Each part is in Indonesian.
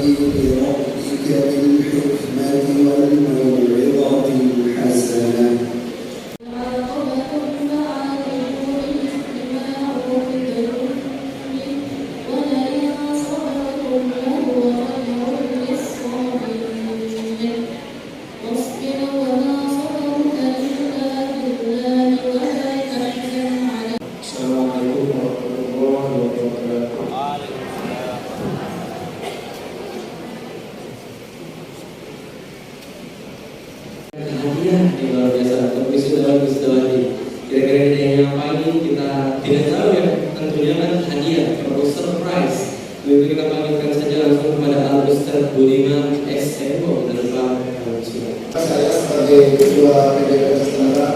بربك بالحكمة والموعظة الحسنة. Luar biasa, untuk wisudawan-wisudawan kira-kira yang paling kita tidak tahu ya, tentunya kan hadiah atau surprise. Begitu kita panggilkan saja langsung kepada Al-Ustaz Budiman SMO dan Pak. Saya sebagai ketua PDP Setara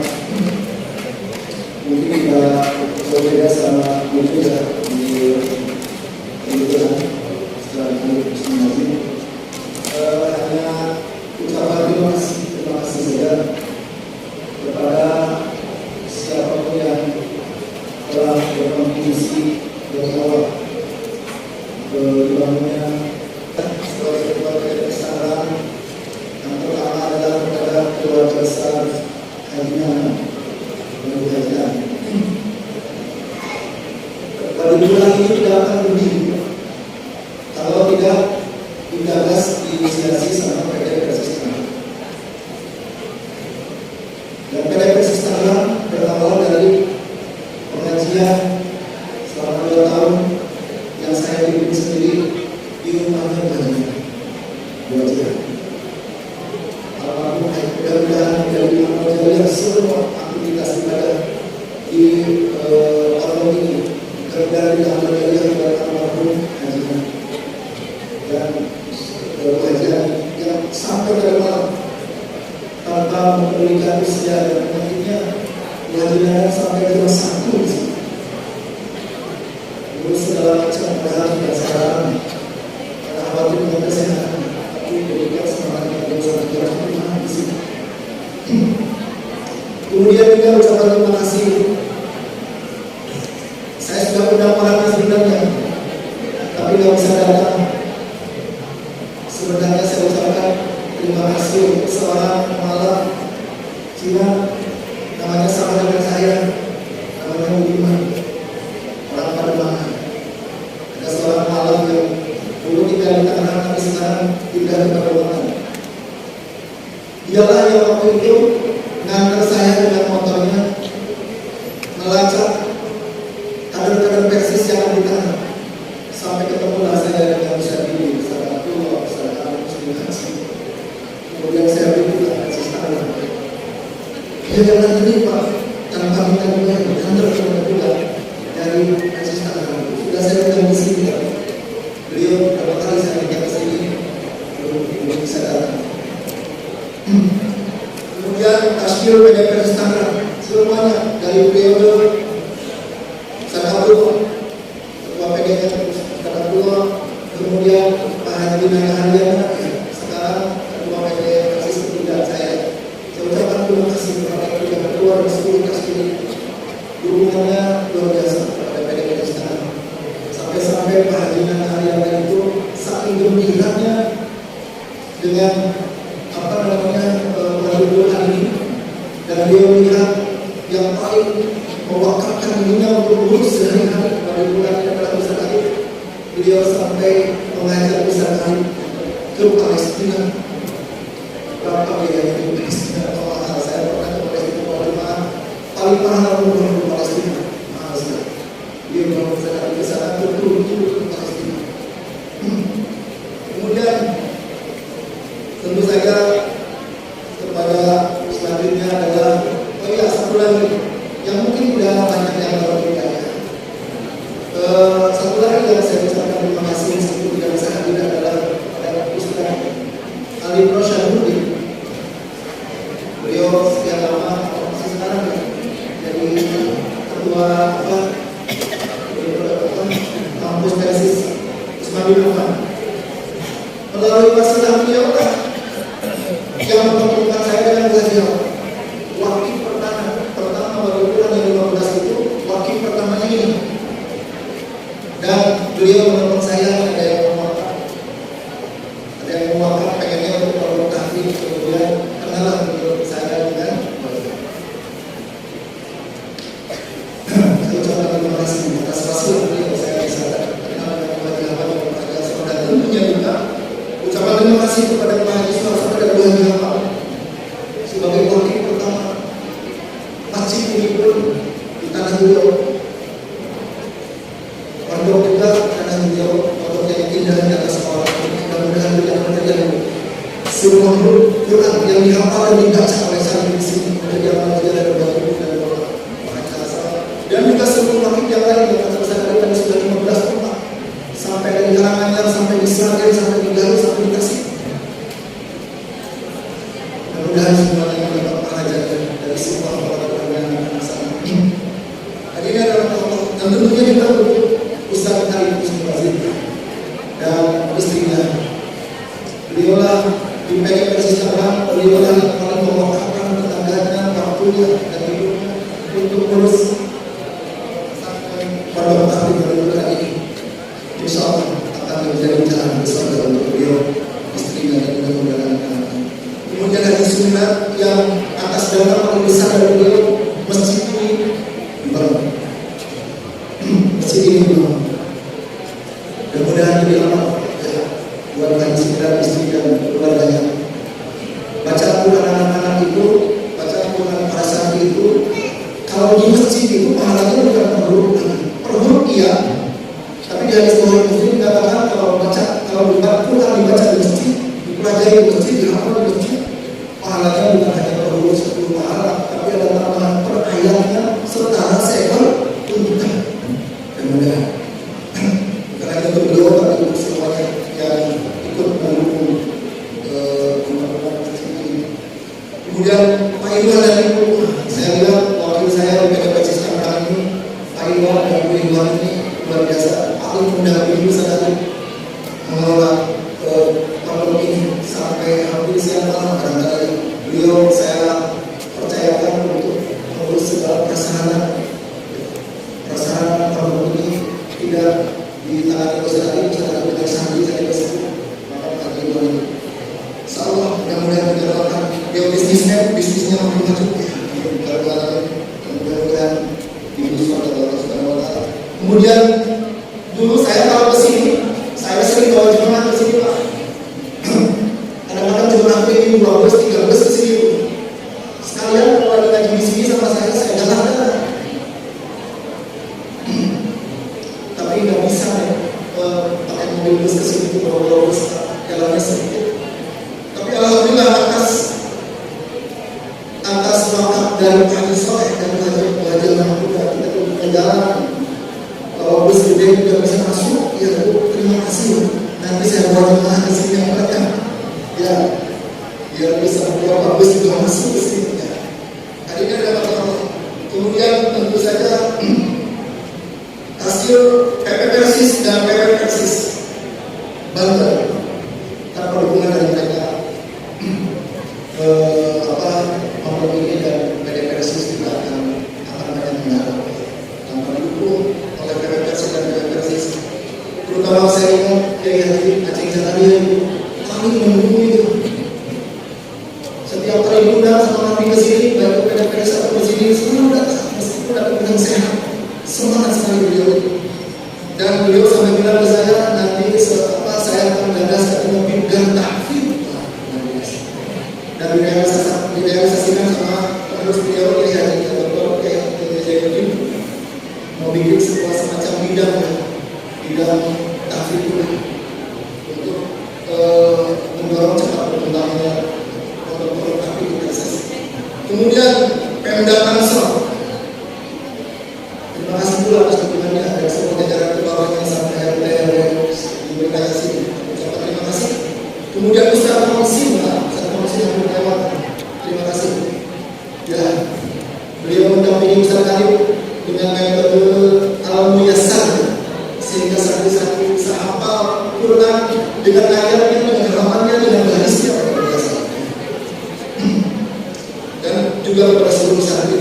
mungkin tidak berbeda sama mungkin ya di kehidupan setelah masing-masing. Hanya ucapan terima kasih saja kepada siapapun yang telah berkontribusi bersama dibangunnya sebagai ketua PDP Setara. Yang pertama adalah kepada keluarga besar Haji Nana dan Bu Hajian. Pada bulan ini tidak akan berdiri kalau tidak digagas diinisiasi sama PDP Persistana. Dan PDP Persistana berawal dari pengajian selama 2 tahun yang saya pimpin sendiri di rumahnya banyak belajar. Mudah-mudahan dari menjalankan semua aktivitas ibadah di tahun ini dari alhamdulillah kepada almarhum Haji dan Hajian yang sampai ke malam tanpa memperlihatkan usia dan penyakitnya Hajian sampai ke 1 terus segala macam bahan dan saran karena khawatir dengan kesehatan tapi berikan semangat yang sangat berharga di sini. Kemudian juga ucapan terima kasih. Saya sudah mendapatkan sebenarnya, tapi tidak bisa datang. Sebenarnya saya ucapkan terima kasih untuk seorang malam Cina, namanya sama dengan saya, namanya Budiman, orang Pademangan. Ada seorang malam yang dulu tinggal di Tangerang, tapi sekarang tinggal di Pademangan. Dialah yang waktu itu mengantar saya dengan motornya melacak kader-kader Persis yang ada di tanah sampai ketemulah saya dengan Syabili, Sadatullah, Sadat Muslim Haji. Kemudian saya berikutlah Persis tanah. Dia jangan terima tanpa minta dukungan antar kemudian dari Persis tanah. Sudah saya datang di sini, beliau beberapa kali saya minta ke sini belum bisa datang. Kemudian Tasbir PDP Setara semuanya dari periode Sadaqullah, ketua PDP Sadaqullah, kemudian Pak Haji Nana sekarang ketua PDP Persis ketiga saya ucapkan terima kasih kepada ketua dan seluruh Tasbir dukungannya luar biasa kepada PDP Setara sampai-sampai Pak Haji Nana itu saking gembiranya dengan bulan ini dan dia melihat yang paling mewakafkan dirinya untuk lulus sehari-hari pada bulan ini adalah Ustaz Arif. Beliau sampai mengajar Ustaz Arif ke Palestina. Berapa biaya di Palestina? Mahal. Saya pernah ke Palestina paling mahal umroh ke Palestina. Mahal sekali. Dia mau Ustaz Arif ke sana turun ke Palestina. Kemudian tentu saja kepada selanjutnya adalah satu lagi yang mungkin sudah banyak yang tahu kita ya. Satu lagi yang saya ucapkan terima kasih meskipun tidak bisa hadir adalah kepada Ustaz Ali Rosyadudin. Beliau sekian lama masih sekarang ya jadi ketua kampus Persis Ismail Affan. Melalui wasilah beliau yang mempertemukan saya dengan beliau. Wakil pertama baru bulan yang 15 itu wakil pertamanya ini. Dan beliau menelpon saya ada yang memohon sini pun di tanah hijau. Pondok juga tanah hijau, pondok yang indah di atas sekolah. Mudah-mudahan tidak terjadi semua Quran yang dihafal dan dibaca oleh saya di sini menjadi pelajaran baru dan dan juga seluruh wakil yang lain yang kata saya tadi sudah 15 tempat sampai dari Karanganyar, sampai di Sragen, sampai di Garut, sampai di Tasik. Mudah-mudahan semuanya mendapat pahala dari semua orang-orang yang akan sana. Hari ini adalah tokoh dan tentunya kita untuk Ustaz Arif Muslim dan istrinya. Beliaulah di PKP Sistema, beliaulah yang paling mewakafkan tetangganya, waktunya dan hidupnya untuk urus pondok tahfiz Darul ini. Insya Allah akan menjadi jalan besar untuk beliau, istrinya dan mudah-mudahan anak-anak. Kemudian haji sunat yang atas dana paling besar dari beliau, masjid ini dibangun. Masjid ini dibangun. Mudah-mudahan jadi amal buat haji sunat istri dan keluarganya. Baca Quran anak-anak itu, baca Quran para santri itu, kalau di masjid itu pahalanya bukan per huruf iya, tapi di hadis Bukhari Muslim dikatakan kalau Quran dibaca di masjid, dipelajari di masjid, dihafal di masjid, pahalanya bukan hanya per huruf 10 pahala, tapi ada tambahan per ayatnya setara seekor tuntutan. Mudah-mudahan karena itu berdoa bagi semuanya yang ikut mendukung kemudian Pak Iwan dan Ibu, saya lihat wakil saya di PKP Sistem ini, Pak Iwan dan Ibu Iwan ini luar biasa, paling mendampingi saya mengelola pondok ini sampai hampir siang malam. Barangkali beliau saya percayakan untuk mengurus segala prasarana pondok ini tidak ditangani Ustaz Arif, Ustaz Arif dengan santri saya bersama maka Pak Iwan ini. Insyaallah mudah-mudahan kita doakan dia bisnisnya makin maju. Mudah-mudahan diurus oleh Allah Subhanahu wa taala. Kemudian dulu saya kalau ke sini, saya sering bawa jemaah ke sini, Pak. Kadang-kadang jemaah ini 12, 13 ke sini. Sekalian kalau lagi ngaji di sini sama saya jalan-jalan. Tapi nggak bisa pakai mobil bus ke sini, bawa bus jalannya sedikit. Tapi alhamdulillah atas wakaf dari Haji Soleh dan Haji Mahmud kita punya jalan. Kalau bus gede juga bisa masuk, ya Bu, terima kasih. Nanti saya bawa jemaah ke sini yang mereka, ya, biar bisa membawa bus juga masuk ke sini. Ya. Hari ini ada masalah. Kemudian tentu saja hasil PP Persis dan PP Persis Banten tanpa dukungan dari mereka. Ini dan PD Persis juga akan banyak mengarah tanpa didukung oleh PD Persis dan PD Persis. Terutama saya ingat Kiai Haji Aceh Zakaria kami mendukung itu. Setiap kali diundang sama kami ke sini, baik ke PD Persis atau ke sini, selalu datang meskipun dapat dengan sehat. Semangat sekali beliau itu. Dan beliau sampai bilang ke saya, nanti saya akan gagaskan mobil gang tahfiz. Dan direalisasikan sama terus beliau kayak Dr. Jayaudin mau bikin sebuah semacam bidang tahfiz untuk mendorong cepat berkembangnya protokol tahfiz di Persis. Kemudian Pemda Tangsel, terima kasih pula atas dukungannya dan semua jajaran ke bawahnya sampai RT diberikan kasih. Ucapan terima kasih. Kemudian Ustaz Komsin yang berlewat, terima kasih. Ya, beliau mendampingi Ustaz Arif dengan metode al-muyassar sehingga santri-santri bisa hafal Quran dengan ayatnya, dengan halamannya, dengan barisnya biasa. Dan juga kepada seluruh santri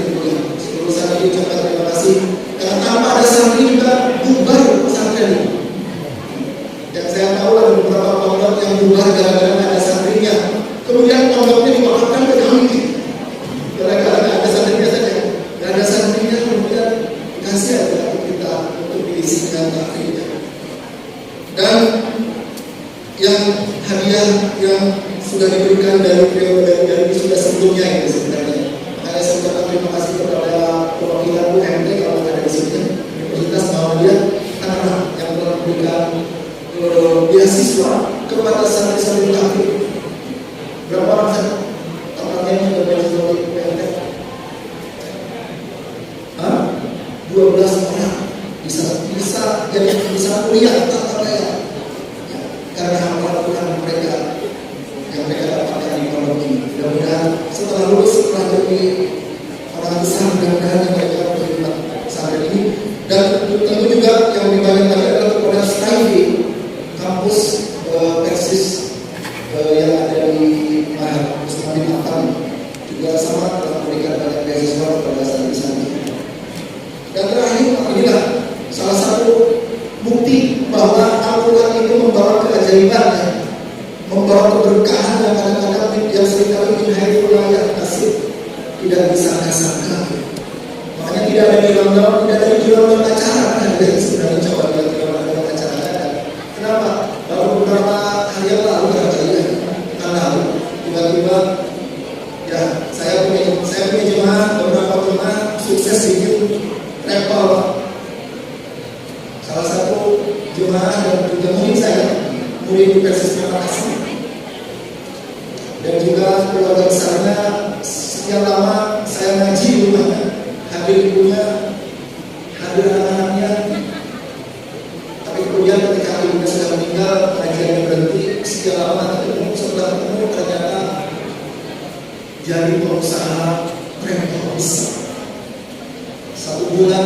ucapkan terima kasih. Karena tanpa ada santri juga bubar pesantren ini. Yang saya tahu ada beberapa pondok yang bubar gara-gara ada santrinya. Kemudian pondoknya diwakafkan ke kami. Gara-gara ada santrinya saja. Gak ada santrinya kemudian dikasih aja kita untuk diisikan tahfidnya. Dan yang hadiah yang sudah diberikan dari periode dari sudah sebelumnya itu sebenarnya. Makanya saya ucapkan terima kasih kepada 12 orang bisa kuliah tanpa bayar, ya, karena hamba Tuhan mereka yang mereka dapatkan di pondok ini. Mudah-mudahan setelah lulus, setelah jadi orang besar, mudah-mudahan mereka berkhidmat sampai ini. Dan tentu juga yang lebih banyak lagi adalah kepada STIV kampus Persis yang ada di Usman Atam juga sama telah memberikan banyak beasiswa kepada santri-santri. Dan terakhir, inilah salah satu bukti bahwa Al-Quran itu membawa keajaiban, ya, membawa keberkahan yang kadang-kadang yang seringkali min haitsu la yahtasib, tidak disangka-sangka. Makanya tidak ada di dalam acara, ada yang sebenarnya coba di dalam acara. Kenapa? Baru beberapa hari yang lalu tiba-tiba ya saya punya jemaah, beberapa jemaah sukses bikin travel. Salah satu jemaah dan juga murid saya, murid Persis Makasih, dan juga keluarga besarnya. Sekian lama saya ngaji di rumahnya, hadir ibunya, hadir anak-anaknya. Tapi kemudian ketika ibunya sudah meninggal, pengajiannya berhenti. Sekian lama setelah ketemu ternyata jadi pengusaha travel besar. 1 bulan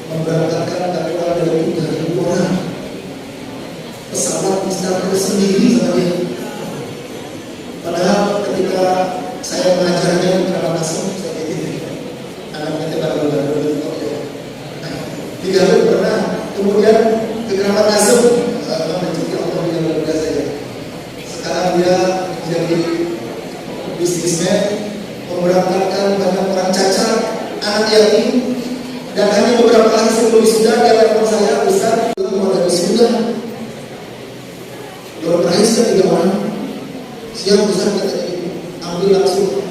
memberangkatkan tak kurang dari 3.000 orang. Pesawat bisa sendiri sama dia. Padahal ketika saya mengajarnya karena langsung saya ini anaknya baru-baru di Garut pernah, kemudian ke Keramat Nasem, menjadi Allah yang luar biasa ya. Sekarang dia menjadi bisnismen, memberangkatkan banyak orang cacat, anak yatim, dan hanya beberapa hari sebelum wisuda dia telepon saya, Ustaz, mau ada wisuda. Belum terakhir sudah 3 orang. Siap Ustaz, katanya ambil langsung.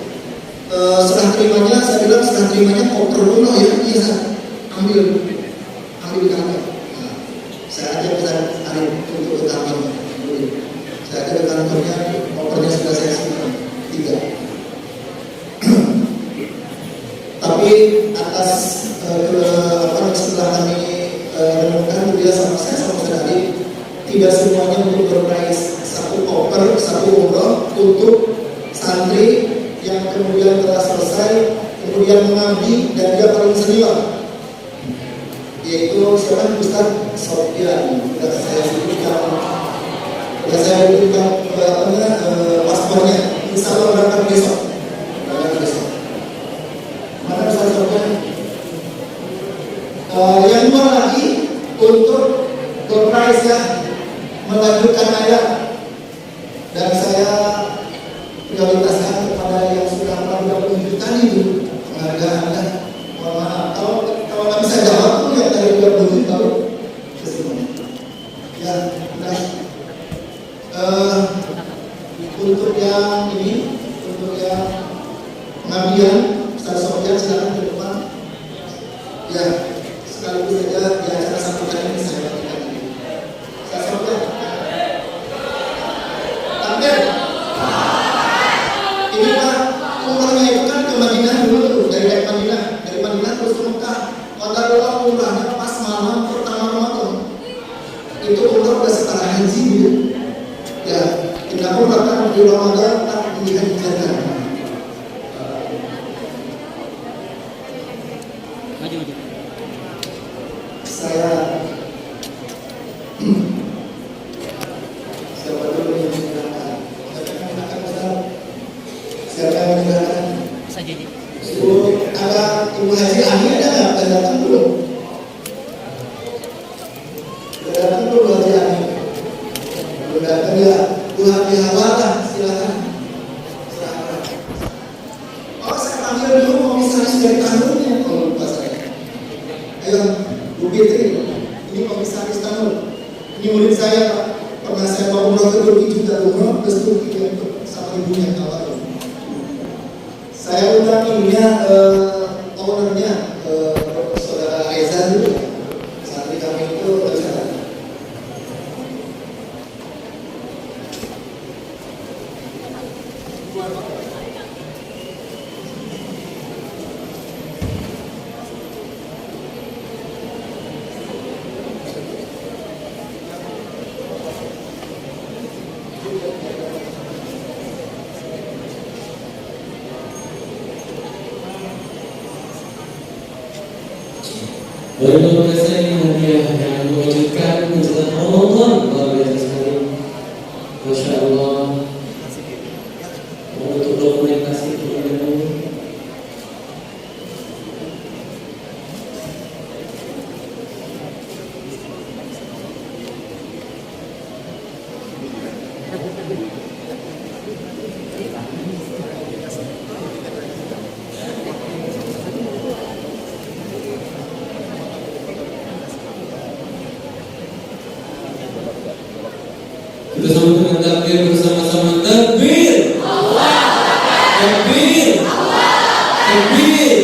Setelah terimanya, saya bilang setelah terimanya koper dulu ya, iya ambil di kantor. Nah, saya ajak Ustaz Arif untuk ke kantor. Saya ajak ke kantornya, kopernya sudah saya simpan 3. Tapi atas setelah kami renungkan dia sama saya sama Ustaz Arif, tidak semuanya untuk berprice 1 koper 1 umroh untuk santri yang kemudian telah selesai, kemudian mengabdi, dan dia paling senior, yaitu siapa? Ustaz Sofian. Sudah saya berikan paspornya, insya Allah berangkat besok. Mana Ustaz Sofian? Yang 2 lagi untuk door prize ya, melanjutkan ayat, dan saya prioritaskan kepada yang sudah melakukan penjutaan itu penghargaan. Mohon maaf kalau nggak bisa jawab tuh yang dari 30 baru kesimpulan. Ya, nah, untuk yang ini, untuk yang pengabdian, Ustaz Sofian silakan ke depan. Ya, sekaligus saja di acara sambutan ini saya bagikan ini. Ustaz Sofian, tampil. Ini Pak, umrahnya itu kan ke Madinah dulu, dari Madinah terus ke Mekah. Padahal umrahnya pas malam pertama Ramadan. Itu umrah udah setara haji gitu. Ya, kita umrahkan di Ramadan tak dihajikan. Saya siapa dulu yang menggunakan? Siapa yang menggunakan? Ada Ibu Haji Ani ada nggak? Sudah datang belum? Sudah datang belum Haji Ani? Belum datang ya? Bu Haji Hawalah, silakan. Oh, saya panggil dulu komisaris dari Tanurnya, kalau lupa saya. Ayo, Bu Fitri, ini komisaris Tanur. Ini murid saya Pak. Pernah saya bawa umroh ke Turki juga, umroh ke Turki sama ibunya awal. Saya undang ininya ownernya Saudara Reza dulu. Santri kami itu berjalan. Luar biasa ini hadiah yang mewujudkan menjelang Ramadan, luar biasa sekali. Masya Allah. Untuk dokumentasi ini. Kita sambut dengan takbir bersama-sama. Takbir, takbir, takbir.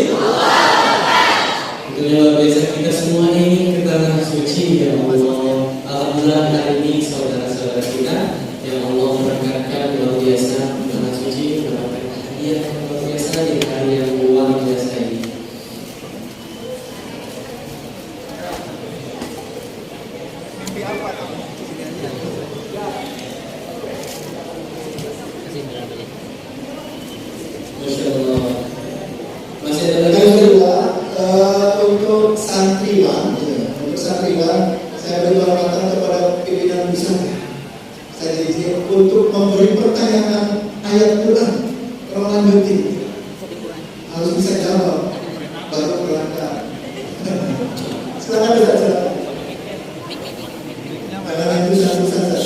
Itu luar biasa, kita semua ini ke tanah suci ya Allah. Alhamdulillah hari ini saudara-saudara kita yang Allah berkatkan luar biasa di tanah suci mendapatkan hadiah yang luar biasa di hari yang luar biasa ini. Masya Allah. Masih ada lagi? Yang kedua, untuk santriwan, saya beri hormatan kepada pimpinan wisata. Saya izin untuk memberi pertanyaan ayat Quran, kalau lanjutin harus bisa jawab, baru berangkat. Silakan silakan. Karena itu satu saja.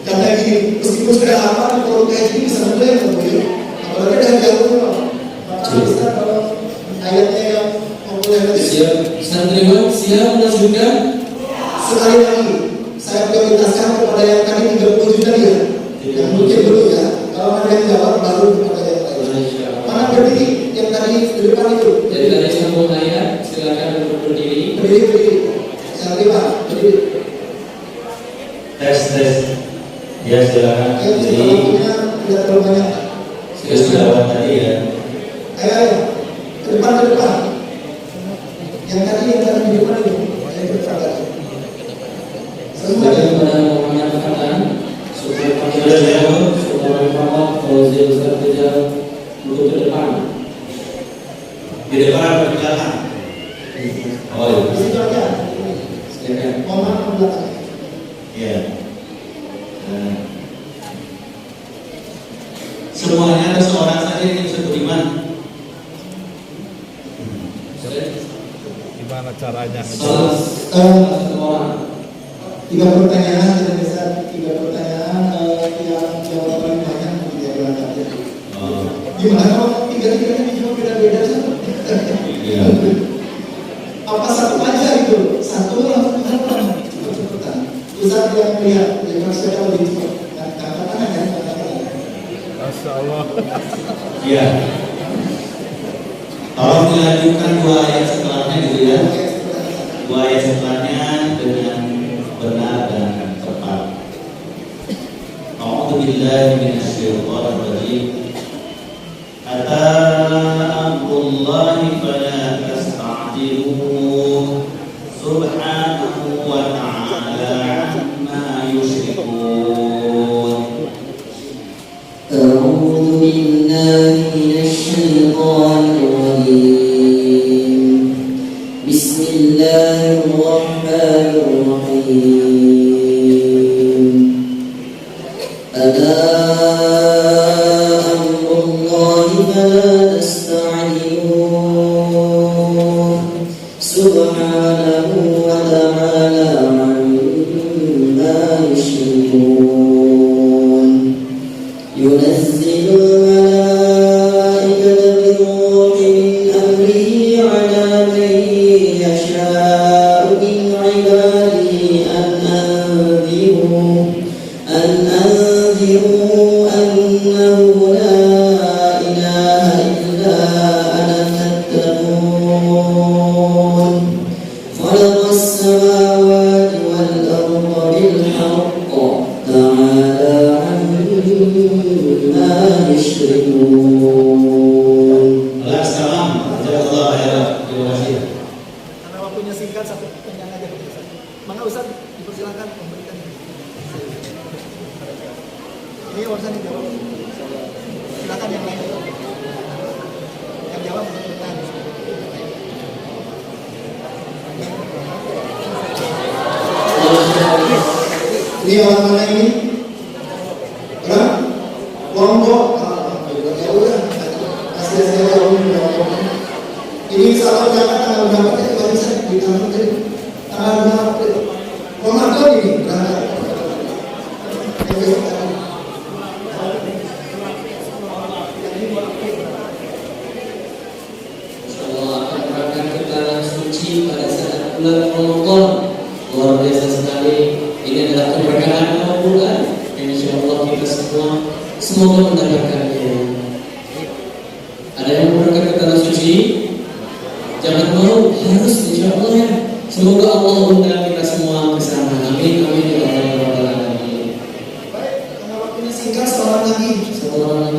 Karena ini meskipun sudah hafal, kalau kayak gini bisa mulai kemudian. Apalagi dari jauh, maka bisa kalau ayatnya yang memulai. Siap, santriwan siap menunjukkan. Sekali lagi, saya prioritaskan kepada yang tadi 30 juta ya. Yang mungkin dulu ya. Kalau ada yang jawab baru kepada yang lain. Mana berdiri yang tadi di depan itu? Jadi tadi sambung ayat, silakan untuk berdiri. Berdiri. Santriwan, berdiri. Tes. Ya silakan. Yang Jadi waktunya tidak terlalu banyak. sudah tadi ya. Ayo, ke depan. Yang tadi di depan itu. Ayo ke depan tadi. Semua Bagi kepada Muhammad Fatan, Sultan Panggilan, Sultan Muhammad Fauzil Sartijal, untuk ke depan. Di depan atau di belakang? Oh iya. di situ aja. Silakan. Mohon ke belakang. Iya. Semuanya ada seorang saja yang bisa beriman. Gimana caranya? Satu orang. 3 pertanyaan tidak bisa 3 pertanyaan yang jawaban banyak tidak berangkat ya. Oh, Gimana kalau 3-3 dijawab beda-beda satu? iya. Apa satu aja itu? Satu langsung cepetan. Ustaz yang melihat yang saya lebih cepat. Angkat tangan ya, angkat tangan. Masya Allah. Iya. Tolong dilanjutkan 2 ayat setelahnya gitu ya. Oke, seperti 2 ayat setelahnya dengan benar dan tepat. A'udzu billahi minasyaitonir rajim. Ata amrullahi fala tasta'jiluhu. Subhanahu wa ta'ala amma yushrikun. أعوذ بالله من الشيطان الرجيم بسم الله الرحمن الرحيم ألا أمر الله فلا تستعجلوه سبحانه وتعالى عما يشركون ينزل الملائكة بالروح من أمره على من يشاء من عباده أن أنذروا أنه لا إله إلا أنا فاتقون خلق السماوات والأرض بالحق تعالى عما يشركون Salam, jazakallahu khairan. Terima kasih. Karena waktunya singkat, satu pertanyaan aja. Maka Ustaz dipersilakan memberikan. Ini urusan yang jawab. Silakan yang lain. Yang jawab bertanya. Ini alat mana ini? Orang? Lombok. Ya udah, kasih saya Lombok. Ini salah jangan tanggal berapa tadi kalau bisa ditanggal tadi tanggal berapa? Ramadan ini berangkat. Insyaallah akan berangkat ke tanah suci pada saat bulan Ramadan. Luar biasa sekali. Ini adalah keberkahan awal bulan yang insyaallah kita semua semoga mendapatkannya. Ada yang mau berangkat ke tanah suci? Jangan mau, harus insyaallah ya. Semoga Allah undang kita semua ke sana. Amin amin ya rabbal alamin. Baik, karena waktunya singkat seorang lagi.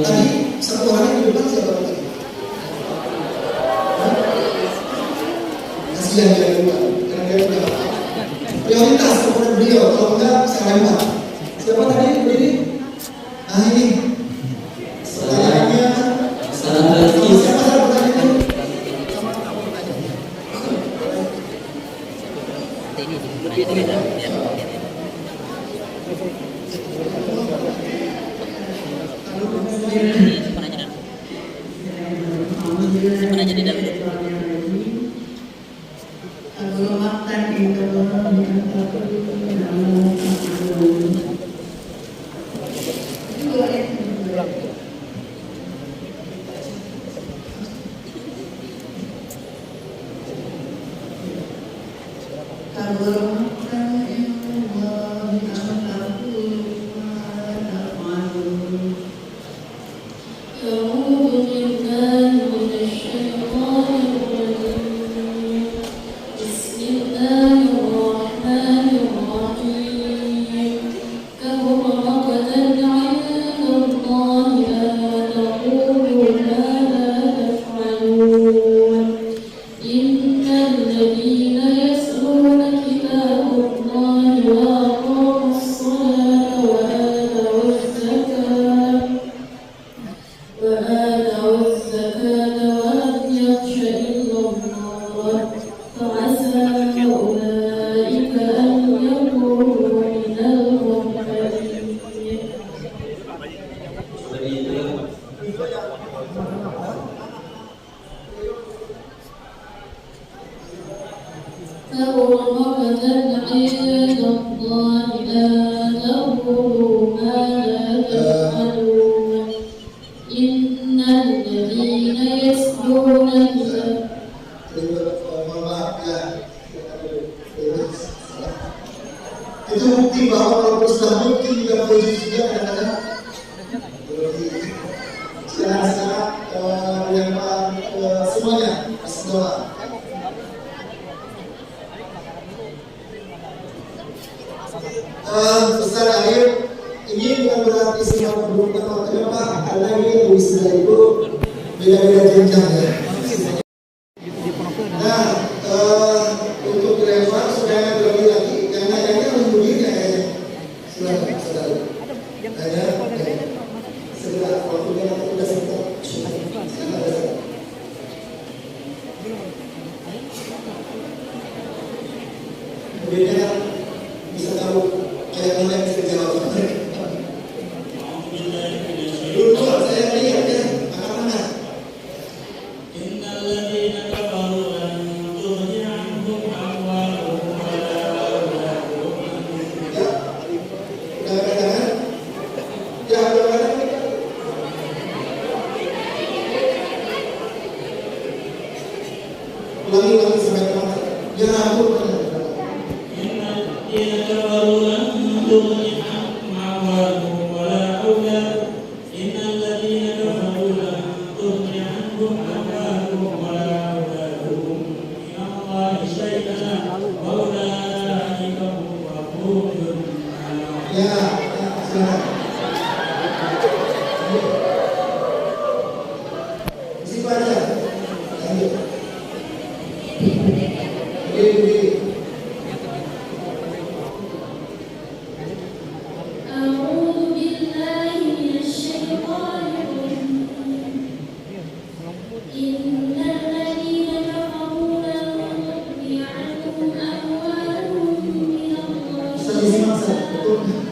Tadi satu hari di depan siapa lagi? Kasihan dia lupa, karena dia punya prioritas kepada beliau. Kalau enggak, saya lempar. Siapa tadi berdiri? Nah ini. Sayangnya. Sahabat Siapa saya bertanya itu? Itu bukti bahwa kalau Ustaz mungkin juga boleh juga kadang-kadang sekarang yang semuanya semua. Ustaz Akhir, ini bukan berarti semua berbuka atau Pak, karena ini wisuda itu beda-beda jenjang ya. Nah, untuk driver supaya lebih lagi, karena yang harus berdiri kayaknya. Silakan, saudara. Ada, segera waktunya sudah sebentar. Kemudian bisa tahu kayak mana yang bisa jawab. Dulu saya lihat ya, mana? Ulangi sampai kemana? Jangan ampun. Betul.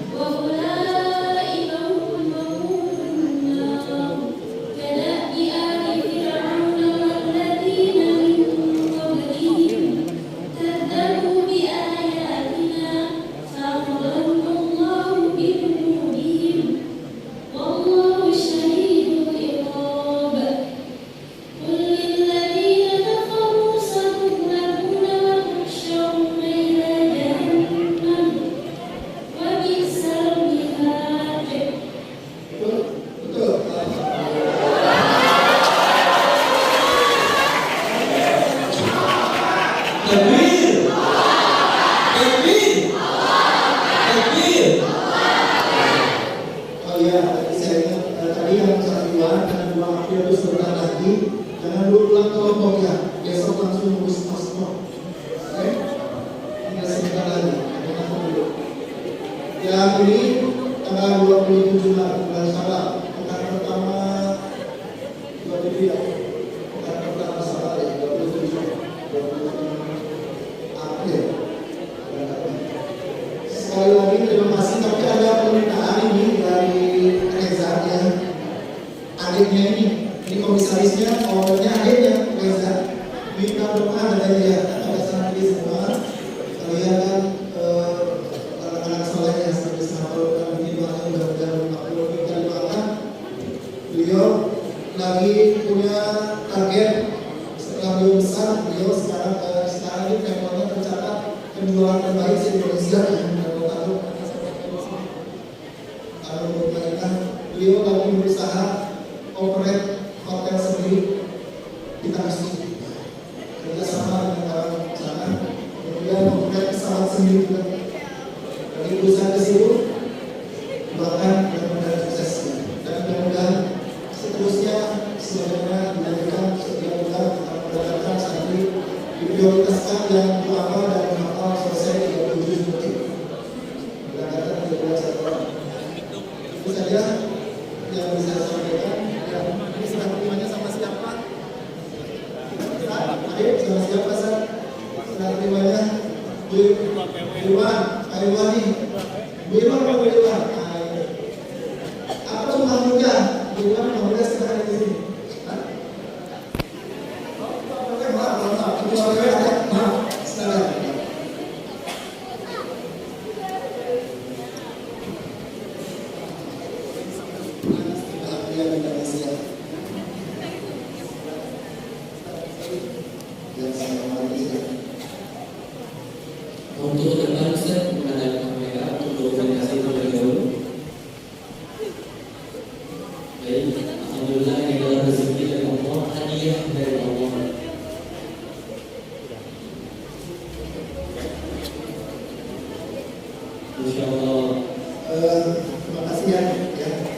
Takbir. Takbir. Takbir. Oh iya, tadi saya ingat tadi yang satu karena 2 April itu sebentar lagi, jangan dulu pulang ke Lombok ya, besok langsung ngurus paspor. Oke? Tinggal sebentar lagi, jangan dulu. Yang ini tanggal 27 bulan Syawal, pekan pertama 27 ya. Pekan pertama Syawal ya, 27 April. Sekali lagi terima kasih, tapi ada permintaan ini dari Reza ya, adiknya ini komisarisnya, ownernya adiknya Reza, minta doa dari dia pada saat ini semua. Kalian kan anak-anak solehnya seperti sahabat dan bagaimana mudah-mudahan makhluk kita dimakan. Beliau lagi punya target setelah beliau besar, beliau sekarang ini levelnya tercatat penjualan terbaik di Indonesia yang kalau berkaitan beliau lagi berusaha operate hotel sendiri di Tanasi kerjasama dengan orang sana, kemudian operate pesawat sendiri juga dari perusahaan ke situ, bahkan mudah-mudahan sukses dan mudah-mudahan seterusnya sebagaimana dilakukan setiap bulan kita mendapatkan santri diprioritaskan yang apa dan hafal selesai 37 detik mendapatkan 13 orang. Itu saja yang bisa saya sampaikan. Dan ini serah terimanya sama siapa? Ayo sama siapa San? Serah terimanya Bu Irwan, Pak Irwan nih. Bu Irwan apa Bu Irwan? Apa tuh Mahmudnya? Bu Irwan Mahmudnya sekarang di sini. Untuk teman Ustaz menghadap kamera untuk komunikasi terlebih dahulu. Baik, alhamdulillah ini adalah rezeki dari Allah, hadiah dari Allah. Insyaallah. Terima kasih ya,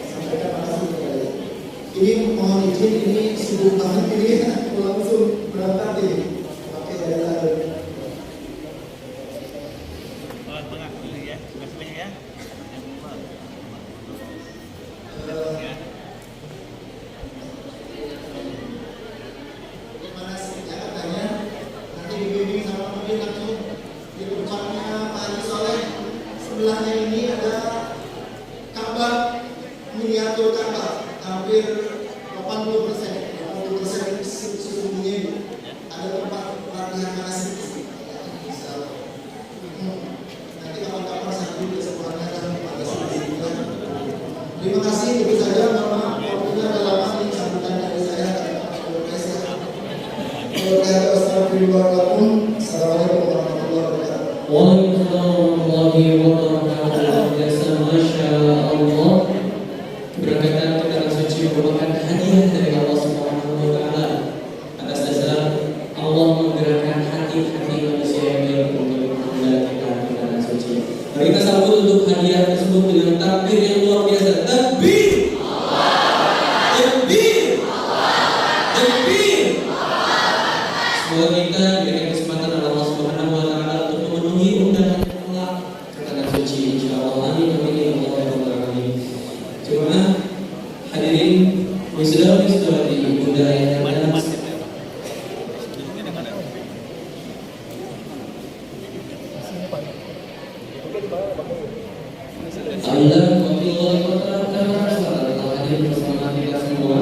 sampaikan makasih kepada dia. Ini mohon izin, ini sibuk banget ini langsung berangkat ini. Oke, dari lalu. Tengah dulu ya, sebelah ya. Gimana sih ya katanya? Nanti dibimbing sama mobil langsung di puncaknya Pak Haji Soleh. Sebelahnya ini ada Ka'bah, miniatur Ka'bah, hampir 80% sesungguhnya ini. Ada tempat latihan manasik. Nanti kapan-kapan saya beri kesempatan pada sini. Terima kasih, itu saja. Mohon maaf waktunya ada lama nih sambutan dari saya. Assalamualaikum warahmatullahi wabarakatuh. Waalaikumsalam warahmatullahi wabarakatuh. Biasa Masya Allah. Keberangkatan ke tanah suci merupakan hadiah dari Allah Subhanahu wa Ta'ala. Atas dasar Allah menggerakkan hati-hati manusia yang untuk menjalankan ke tanah suci. Mari kita sambut untuk hadiah tersebut dengan takbir yang luar biasa. Takbir! Takbir! Takbir! Semoga kita diberikan kesempatan oleh Allah Subhanahu wa Ta'ala untuk memenuhi undangan Allah ke tanah suci. Insyaallah. Amin amin ya Allah ya Rabbal alamin. Jemaah hadirin wisuda di Bunda Ayah dan Allah wabillahi wa ta'ala. Salam hadirin bersama kita semua.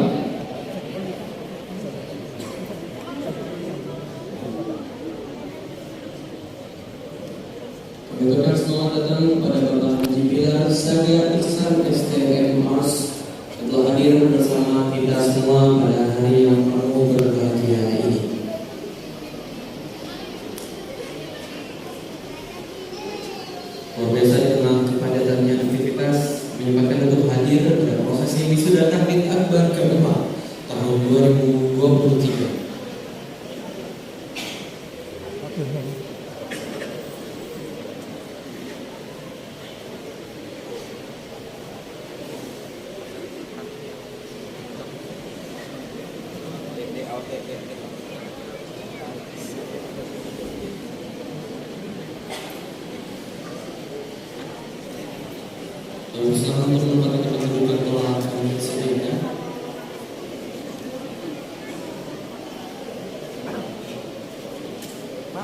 Kami ucapkan selamat datang kepada Bapak Haji Bilar Saga Ihsan STM Mars yang telah hadir bersama kita semua pada hari yang penuh berbahagia ini. Luar biasa di tengah kepadatannya aktivitas menyempatkan untuk hadir pada prosesi wisuda Takmir Akbar ke-4 tahun 2023. Selamat menempatkan tempat duduk telah kami sediakan.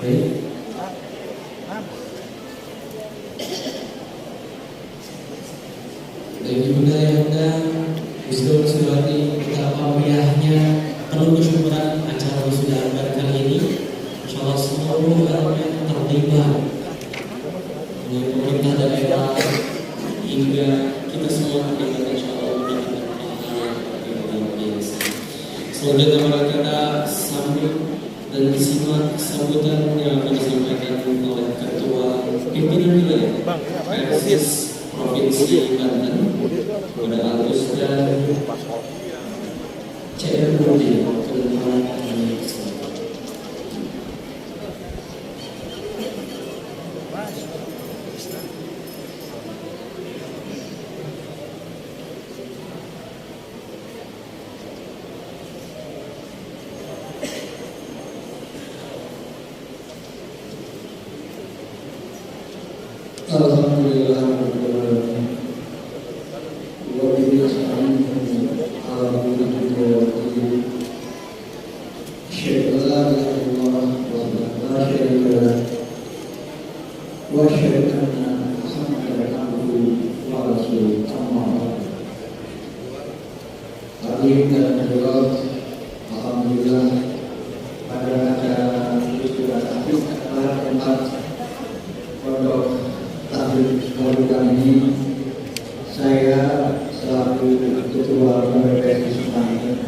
Baik. Bagi Bunda Yanda, Wisdom Sudawati, betapa meriahnya penuh kesyukuran acara wisuda pada kali ini. Insyaallah seluruh elemen terlibat dengan pemerintah daerah hingga kita semua terlibat, insyaallah mendapatkan pahala yang luar biasa. Selanjutnya mari kita sambut dan disimak sambutan yang akan disampaikan oleh Ketua Pimpinan Wilayah Persis Provinsi Banten, Bunda Agus dan CRUD Kelurahan Kami. Alhamdulillah, wa bihi nasta'in ala kulli syai'in la ilaha illallah wa la syarika lahu wa asyhadu anna Muhammadan abduhu wa rasuluh. Amma ba'd. Hadirin dan hadirat, alhamdulillah pada acara wisuda tahfiz adalah tempat pondok tahfiz kali ini saya selaku Ketua PPSI Banten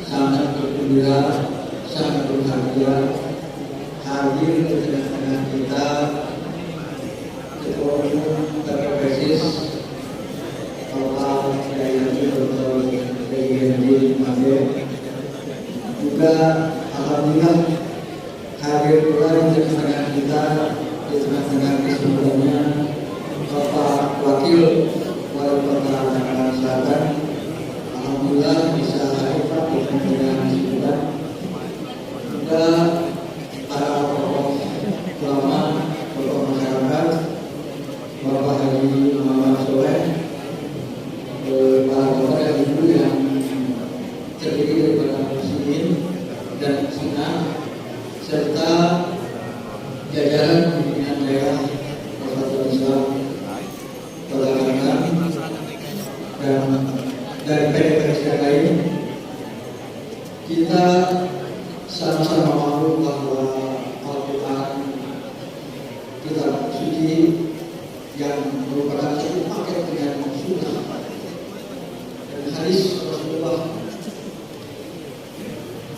sangat bergembira, sangat berbahagia hadir di tengah-tengah kita Ketua Umum PPSI Bapak Kiai Dr. Haji Made, juga alhamdulillah hadir pula di tengah-tengah kita di tengah-tengah kesibukannya Bapak Wakil Wali Kota Tangerang Selatan. Alhamdulillah bisa hadir di tengah-tengah kesibukan. Juga para tokoh ulama, tokoh masyarakat, Bapak Haji Muhammad Soleh, para bapak dan ibu yang terdiri dari muslimin dan muslimat, serta jajaran pimpinan daerah Persatuan Islam Kota Tangerang dan PPSI yang lain. Kita sama-sama maklum bahwa Al-Quran kitab suci yang merupakan satu paket dengan sunnah dan hadis Rasulullah.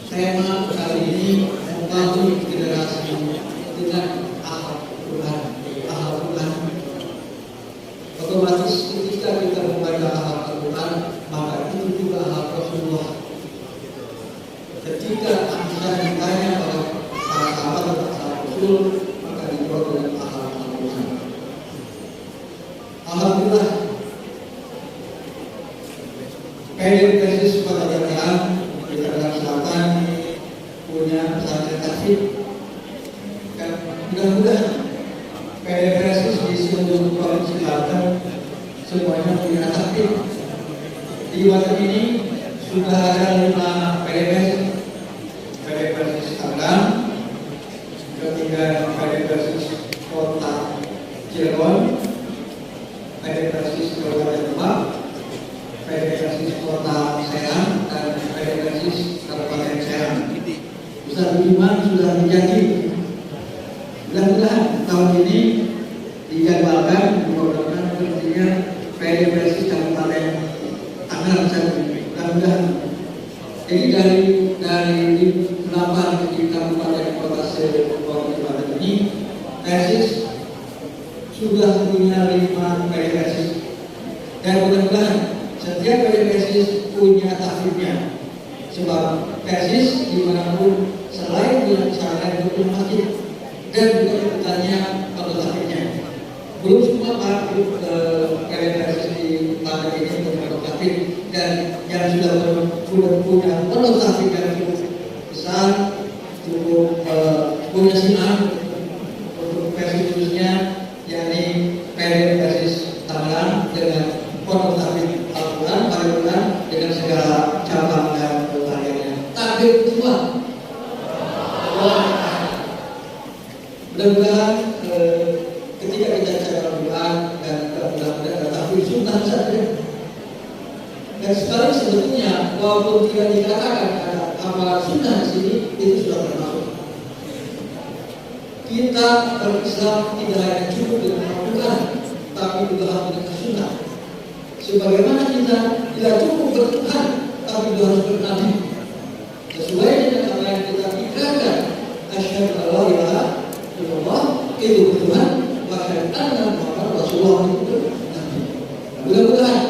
Tema kali ini membangun generasi dengan Al-Quran. Otomatis ketika kita membaca Al-Quran, maka itu juga Rasulullah. Ketika Aisyah ditanya pada para sahabat tentang Rasul, maka dijawab dengan Al-Quran. Alhamdulillah, PPSI Kota Tangerang di Tangerang Selatan punya pesantren tahfiz. Mudah-mudahan PPSI di seluruh provinsi Banten semuanya punya tahfiz. Di Banten ini sudah ada 5 PPSI Tangerang, kemudian PPSI Kota Cirebon, PPSI Kabupaten Demak, PPSI Kota Serang, dan PPSI Kabupaten Serang. Ustaz Budiman sudah berjanji mudah-mudahan tahun ini dijadwalkan mudah-mudahan tentunya PPSI Kabupaten Tangerang mudah-mudahan. Jadi dari 8 di Kabupaten Kota Serang ini PPSI sudah punya 5 PPSI dan mudah-mudahan setiap PPSI punya tahfiznya, sebab PPSI dimanapun selain bilang salah yang belum masjid dan juga kebutuhannya fotografinya. Belum semua para KWPSS di Padang ini punya fotografi dan yang sudah punya fotografi yang cukup besar, cukup punya sinar untuk versi khususnya, yakni KWPSS Tangerang dengan fotografi Al-Quran, Al-Quran dengan segala cabang dan karyanya. Takbir Tuhan. Mudah-mudahan ketika kita bicara Al-Quran dan mudah-mudahan takbir sunnah saja. Dan sekarang sebetulnya walaupun tidak dikatakan ada amalan sunnah di sini, itu sudah termasuk. Kita berislam tidak hanya cukup dengan Al-Quran, tapi juga harus dengan sunnah. Sebagaimana kita tidak cukup bertuhan, tapi juga harus bernabi. Sesuai dengan apa yang kita ikrarkan, asyhadu an la ilaha illallah itu Tuhan, wa asyhadu anna Muhammadar Rasulullah itu nabi. Mudah-mudahan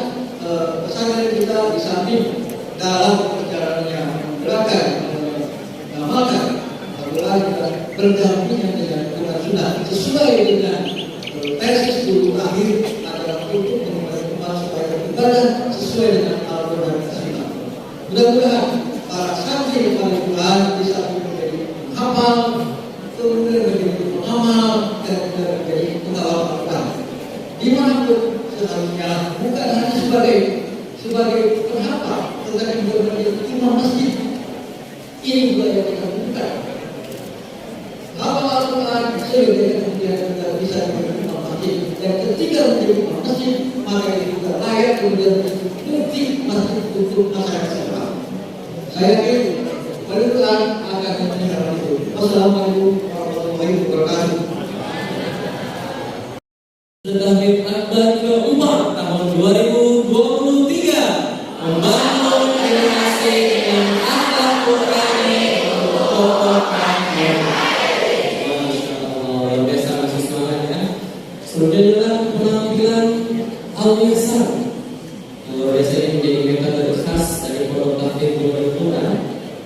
pesantren kita di samping dalam perjalanannya gerakan mengamalkan Al-Quran kita berdampingan dengan Quran sunnah sesuai dengan tesis guru akhir adalah untuk supaya ibadah sesuai dengan Al-Quran dan Sunnah. Mudah-mudahan para santri yang Al-Quran bisa menjadi penghafal, kemudian menjadi pengamal, dan menjadi pengawal Al-Quran. Dimanapun seharusnya bukan hanya sebagai penghafal, tetapi juga menjadi imam masjid. Ini juga yang kita butuhkan. Hafal Al-Quran sehingga kemudian kita bisa menjadi imam masjid. Dan ketika menjadi imam masjid, maka itu juga layak kemudian bukti masjid untuk masyarakat setempat. Saya yakin Al-Quran akan mendengar itu. Wassalamualaikum warahmatullahi wabarakatuh. Tahmid Akbar ke-4 tahun 2023 membangun generasi dengan akhlak Qurani untuk Quran yang baik. Masya Allah, luar biasa, masih semangat ya. Selanjutnya adalah penampilan Al-Yasar. Luar biasa, ini menjadi metode khas dari Pondok Tahfidz Nurul Quran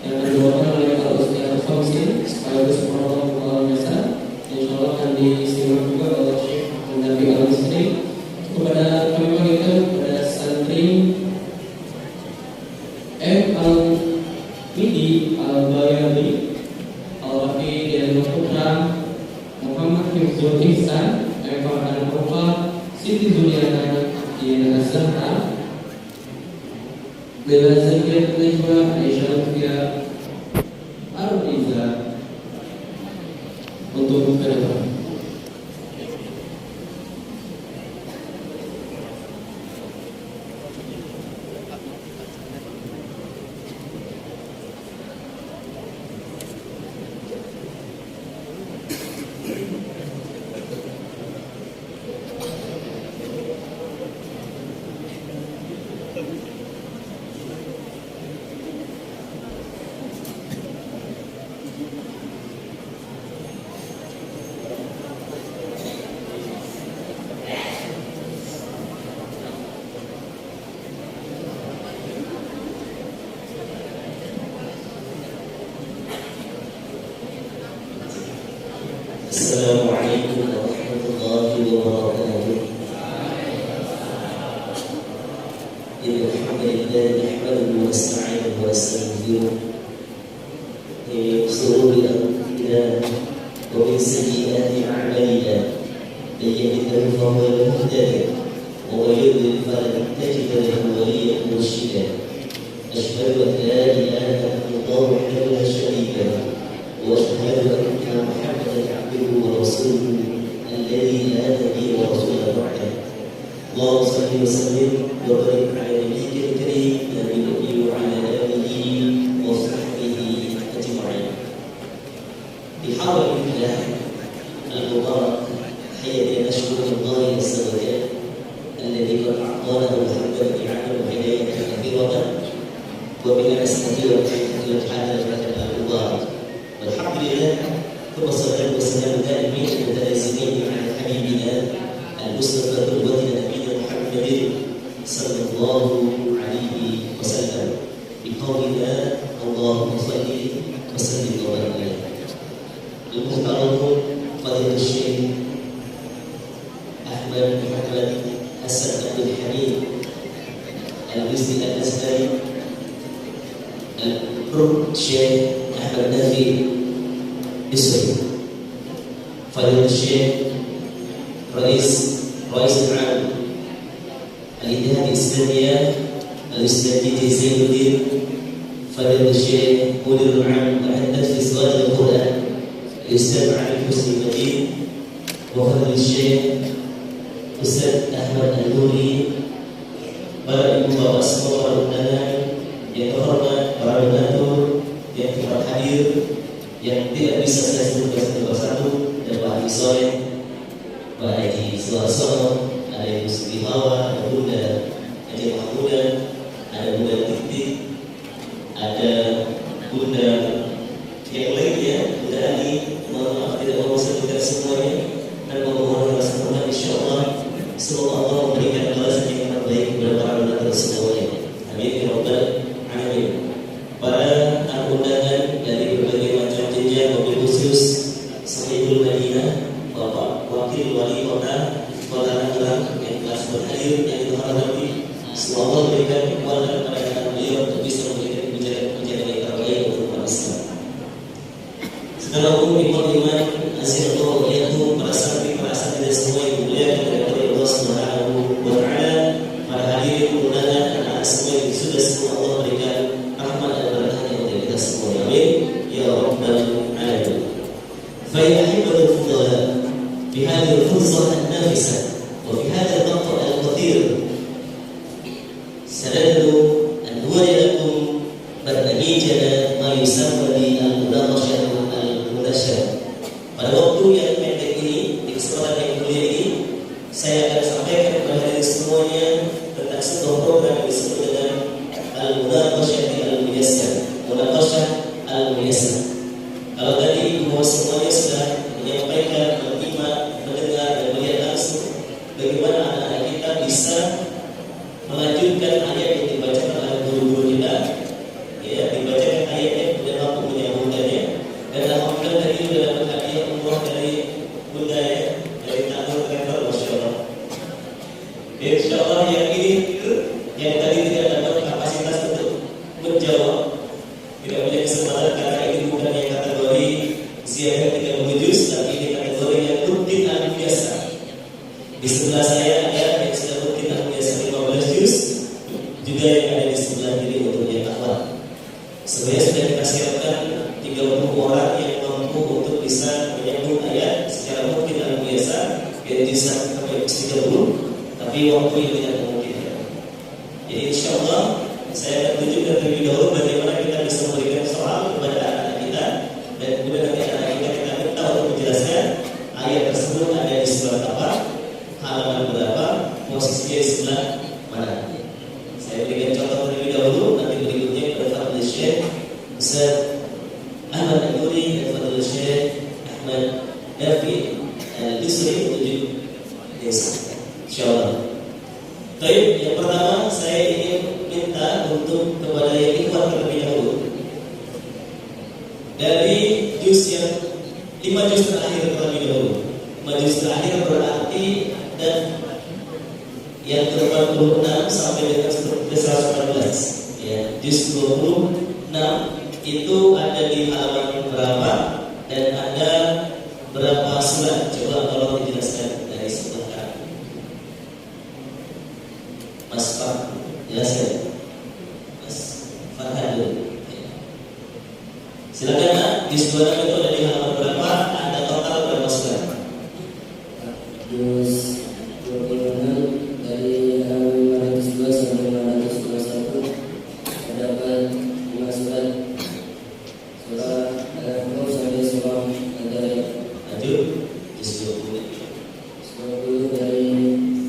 yang dibawakan oleh Al-Ustaz Famsin sekaligus program Al-Yasar. Insya Allah akan disimak juga oleh Syekh Nabi Al-Misri. Kepada kami panggilkan kepada santri M. Al-Midi Al-Bayadi Al-Wafi dan Putra Muhammad Hifzul Ihsan Farhan Rufa Siti Zuliana Diana Zahra Bella Zakir Najwa Aisyah Lutfia Ardiza untuk ke depan. Assalamualaikum warahmatullahi wabarakatuh. Alhamdulillah nahmaduhu wa nasta'inuhu wa nastaghfiruh min shururi anfusina wa min sayyiati a'malina may yahdihillahu fa huwa al-muhtadi wa man yudlil falan tajida lahu waliyyan murshida. Asyhadu an la ilaha illallah wahdahu la syarika lahu وأشهد أن محمدا عبده ورسوله الذي لا نبي ورسول بعده. اللهم صل وسلم وبارك على نبيك الكريم نبي الأمي وعلى آله وصحبه أجمعين. بحضر الله المبارك حيث نشكر الله عز وجل الذي قد أعطانا محمد نعمه وهداية كثيرة وبنعمة كثيرة هذا المبارك. Alhamdulillah, wassalatu wassalamu daimin mutalazimin ala habibina al-mustafa qudwatina nabiyina Muhammadin sallallahu alaihi wasallam. Biqaulina Allahumma salli wa sallim wa barik alaihi. المتعرض فضيلة الشيخ أحمد محمد حسن عبد الحميد المصري الأزهري، الشيخ أحمد نافي بسري، فضيلة الشيخ رئيس العام الاتحاد الإسلامية الأستاذ زين الدين، فضيلة الشيخ مدير العام المحدث في صلاة القرآن الأستاذ علي حسني المجيد، وفضيلة الشيخ Ustaz Ahmad Al-Nuri, para ibu bapak semua, para undangan yang terhormat, para donatur yang telah hadir, yang tidak bisa saya sebutkan satu persatu, dan Pak Haji Soleh, Pak Haji Suarsono, ada Ibu Siti Hawa, ada Bunda Haji Mahmuda, ada Bunda Titi, ada Bunda yang lainnya, Bunda Ali. Mohon maaf tidak mau sebutkan semuanya, dan memohon rasa hormat insyaallah. Semoga Allah memberikan balasan yang terbaik kepada para donatur semuanya. Amin ya rabbal alamin. Para tamu undangan dari berbagai macam jenjang, mobil khusus Sahibul Madinah, Bapak Wakil Wali Kota Tangerang yang telah berhadir, yang dihormati, semoga Allah memberikan kekuatan kepada beliau untuk bisa memberikan kebijakan-kebijakan yang terbaik untuk umat Islam. Segala umum iman azizullah waliyahu, para santri dan semua yang dimuliakan oleh Allah Subhanahu wa taala, para hadirin undangan, anak semua yang sudah Allah berikan rahmat dan berkahnya untuk kita semua. Amin ya rabbal alamin. Fa ya ahibbatul fudala, fi hadhihi al-fursah an-nafisa wa fi hadha al-maqta' al-qatir, sanadlu an nuwajjilakum barnamijana ma yusamma bi al-munaqashah al-munashar. Pada waktu yang pendek ini, di kesempatan yang mulia ini, saya akan sampaikan kepada hadirin semuanya tentang sebuah program yang disebut dengan Al-Munaqashah Al-Muyassar. Munaqashah Al-Muyassar. Kalau tadi bahwa semuanya sudah menyampaikan, menyimak, mendengar dan melihat langsung bagaimana anak-anak kita bisa melanjutkan ayat yang dibacakan oleh guru-guru kita, ya, dibacakan ayatnya dan mampu menyambungkannya. Dan alhamdulillah tadi sudah dapat hadiah umroh dari Bunda, ya, dari Tangerang Travel, masya Allah. Insya Allah yang ini yang tadi tidak dapat kapasitas untuk menjawab, tidak punya kesempatan karena ini bukan yang kategori ziarah 30 juz, tapi ini kategori yang rutin dan biasa. Di sebelah saya ada yang sudah rutin dan biasa 15 juz, juga yang ada di sebelah kiri untuk yang awal. Sebenarnya sudah kita siapkan 30 orang yang mampu untuk bisa menyambung ayat secara mungkin dan biasa, yang bisa sampai 30, tapi waktu yang tidak memungkinkan. Jadi insya Allah saya akan tunjukkan terlebih dahulu bagaimana kita bisa memberikan soal kepada anak-anak kita, dan kemudian nanti anak-anak kita minta untuk menjelaskan ayat tersebut ada di sebelah apa, halaman berapa, posisinya di sebelah mana. Saya berikan contoh terlebih dahulu, nanti berikutnya kepada Fadil Syekh Ustaz Ahmad Al-Nuri dan Fadil Syekh Ahmad Nafi Al-Bisri menuju desa. Insyaallah. Baik, yang pertama saya ingin minta untuk kepada yang ikhwan terlebih dahulu dari juz yang 5 juz terakhir terlebih dahulu. 5 juz terakhir berarti dan yang ke-46 sampai dengan 114, ya, juz 26 itu ada di halaman berapa dan ada berapa surat? Coba kalau dijelaskan dari sebelah kanan. Mas Pak, jelaskan. Mas Farhan dulu. Silakan Pak, juz 26 itu ada di halaman berapa? Ada total berapa surat? Juz 26 dari halaman 502 sampai 521 terdapat 5 surat. Surah Al-Anfal sampai surah Al-Dariyah. Lanjut, juz 20 dari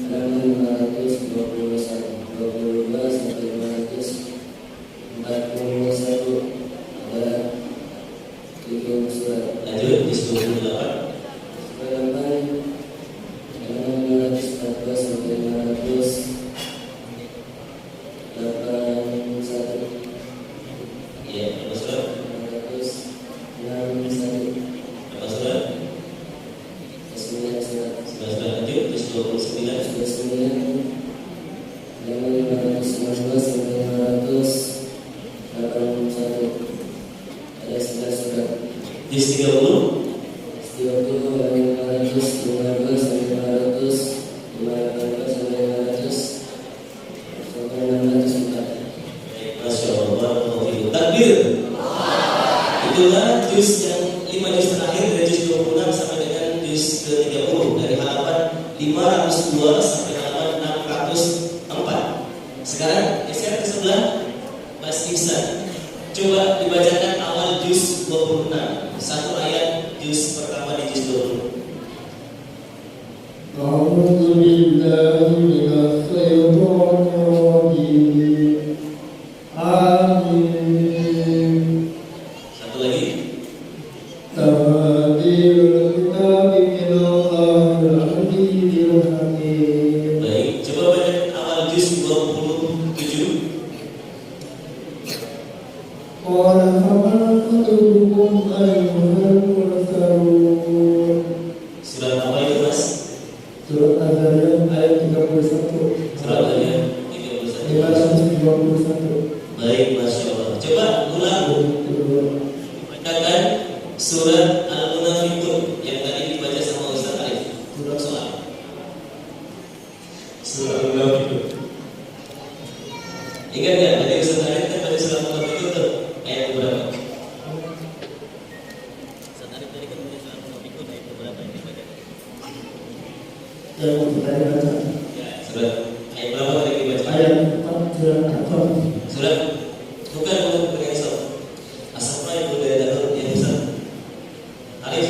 halaman 522 sampai 541 ada 30 surat. Lanjut, juz 28 halaman 514 sampai 581. Iya, berapa surat? 561. Berapa surat? Halaman 519 sampai 581. Ada 11 surat. Juz 30. 30 halaman 515 sampai 500, 518 sampai 500, sampai 604. Masya Allah, takbir. Itulah juz yang 5 juz terakhir dari juz 26 sampai dengan juz ke-30 dari halaman 502 sampai halaman 604. Sekarang geser ke sebelah Mas Ihsan. Coba dibacakan awal juz 26. Satu ayat juz pertama di juz 20. أعوذ بالله من الشيطان الرجيم آمين Satu lagi. تنزيل الكتاب من الله العزيز الحكيم Baik, coba bacakan awal juz 27. قال فما خطبكم أيها المرسلون Surat apa itu, Mas? Surat Az-Zariyat ayat 31 Surat Al-An'am 31. 521. Baik, Masya Allah. Coba ulang. Bacakan surat Al-Munafiqun yang tadi dibaca sama Ustaz Arif. Surat soal. Surat Al-Munafiqun. Ingat nggak? Tadi Ustaz Arif kan baca surat Al-Munafiqun tuh ayat berapa? Ustaz Arif tadi kan baca surat Al-Munafiqun ayat berapa yang dibaca? Yang tadi baca Ya, surat ayat berapa tadi dibaca? ayat 4 surat Al-Kahf. Surat bukan pakai esok. Asapnya itu dari dalam yang besar. Arif.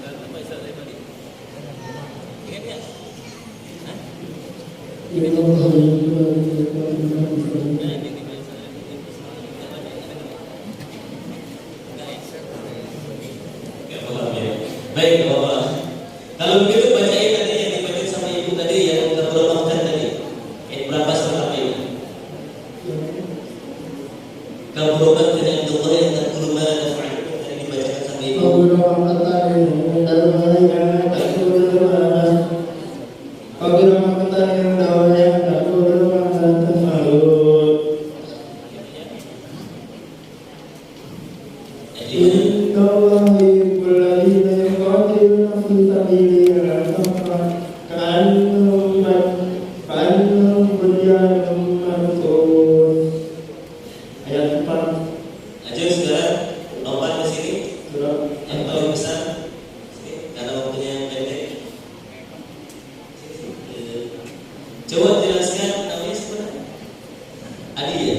Apa istilah tadi? Ingat ya? Ini Allah yang Baik, Bapak. Kalau begitu bacain tadi yang dibacain sama ibu tadi yang terberapkan tadi. Berapa surat apa ini? Kalau berobat dengan dokter yang terkurma dan tadi dibacakan sama ibu. Ayat 4 Lanjut sekarang lompat ke sini yang paling besar. Sini, karena waktunya yang pendek. Coba jelaskan namanya sebenarnya. Adi ya.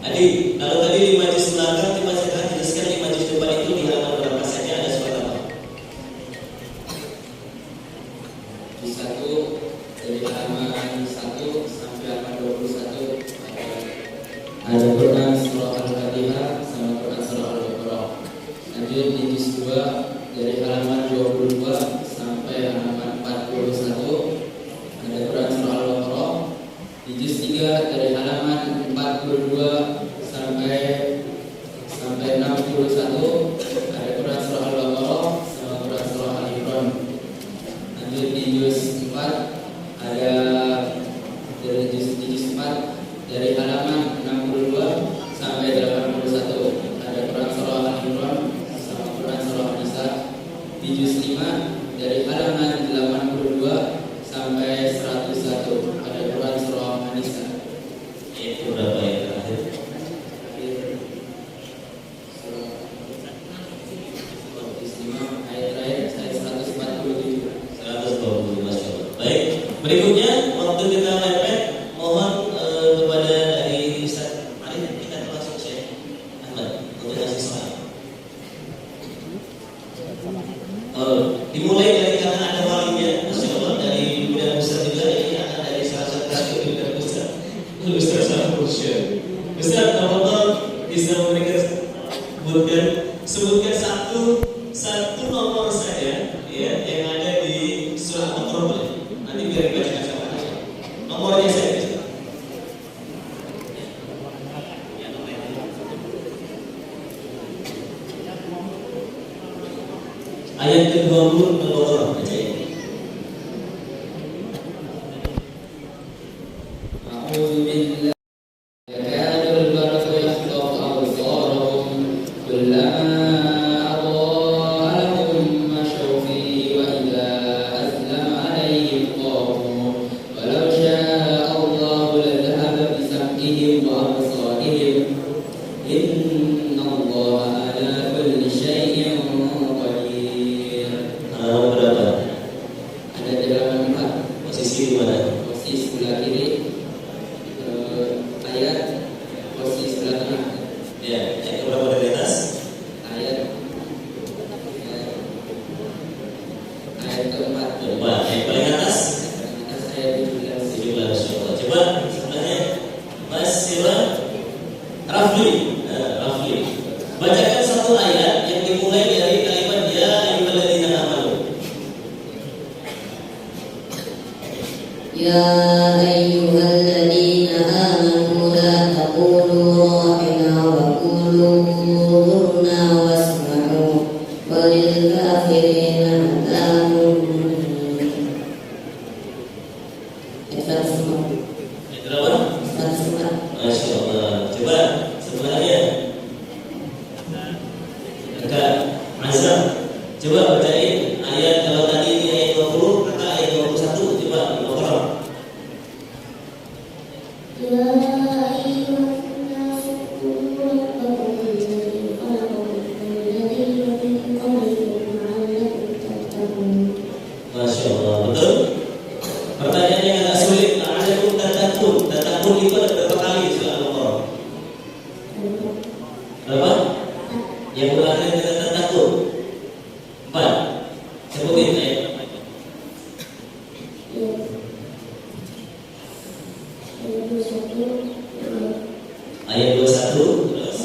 Adi, kalau tadi 5 juz belakang coba sekarang jelaskan 5 juz depan itu di halaman berapa saja ada surat apa? Di 1 dari halaman 1 sampai halaman 21 ada Quran surah Al-Fatihah sama Quran surah Al-Baqarah. Lanjut di juz 2 dari halaman 22 sampai halaman 41 ada Quran surah Al-Baqarah. Di juz 3 dari halaman 42 sampai 61 ada Quran surah Al-Baqarah sama Quran surah Al-Imran. Lanjut di juz 4 ada dari juz 4 dari halaman 62 sampai 81 ada Quran surah Al-Imran sama Quran surah An-Nisa. Di juz 5 dari halaman 82 sampai 101 ada Quran surah An-Nisa. Itu berapa yang terakhir? Ayat terakhir ayat 147. 120, Masya Allah. Baik, berikutnya waktu kita mepet, mohon kepada dari Ustaz Arif kita langsung Syekh Ahmad untuk ngasih soal. Dimulai dari karena ada walinya, Masya Allah, dari Budan Ustaz juga ini akan dari salah satu kasih Budan Ustaz Ustaz Al-Mursyid. Ustaz Al-Fadhal bisa memberikan sebutkan satu nomor saja ya yang ada di surah Al-Baqarah. Nanti biar dibacakan sama aja. Nomornya saja. ayat ke-20 Al-Baqarah. Baca ya. أعوذ بالله يكاد البرق يخطف أبصارهم كلما أضاء لهم مشوا فيه وإذا أظلم عليهم قاموا ولو شاء الله لذهب بسمعهم وأبصارهم إن الله على كل شيء قدير. Halaman berapa? Ada di halaman 4, Posisi di mana? posisi sebelah kiri, ayat posisi sebelah tengah, Ya, ayat berapa dari atas? ayat ayat keempat, Coba, yang paling atas atas ayat 17. 17. Coba sebelahnya Mas Siwa Rafli. Rafli. Bacakan satu ayat yang dimulai dari kalimat ya ayyuhalladzina amanu. يا أيها الذين آمنوا لا تقولوا راعنا وقولوا انظرنا واسمعوا وللكافرين عذاب Ayat berapa? Masya Allah. Coba sebelahnya Kakak Azam. Coba bacain ayat, kalau tadi ini ayat 20, kakak ayat 21. Coba Al-Baqarah. يا أيها الناس اذكروا ربكم الذي خلقكم والذين من قبلكم لعلكم تتقون. Masya Allah, betul? Pertanyaan yang agak sulit. La'allakum tattaqun. Tattaqun itu ada berapa kali di surah Al-Baqarah? Berapa? Yang berakhir dengan tattaqun 4. Sebutin ayat. Ayat 21, terus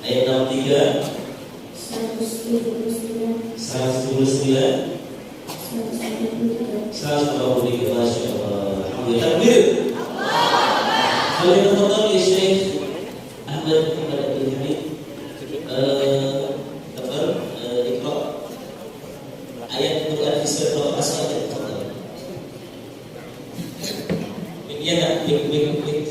ayat 63, 179, 183. Masya Allah. Alhamdulillah. Takbir. Kalau kita total ya Syekh Ahmad Muhammad Abdul Hamid. Iqra ayat Quran di surah Al-Asr ayat total. Iya nak, bik.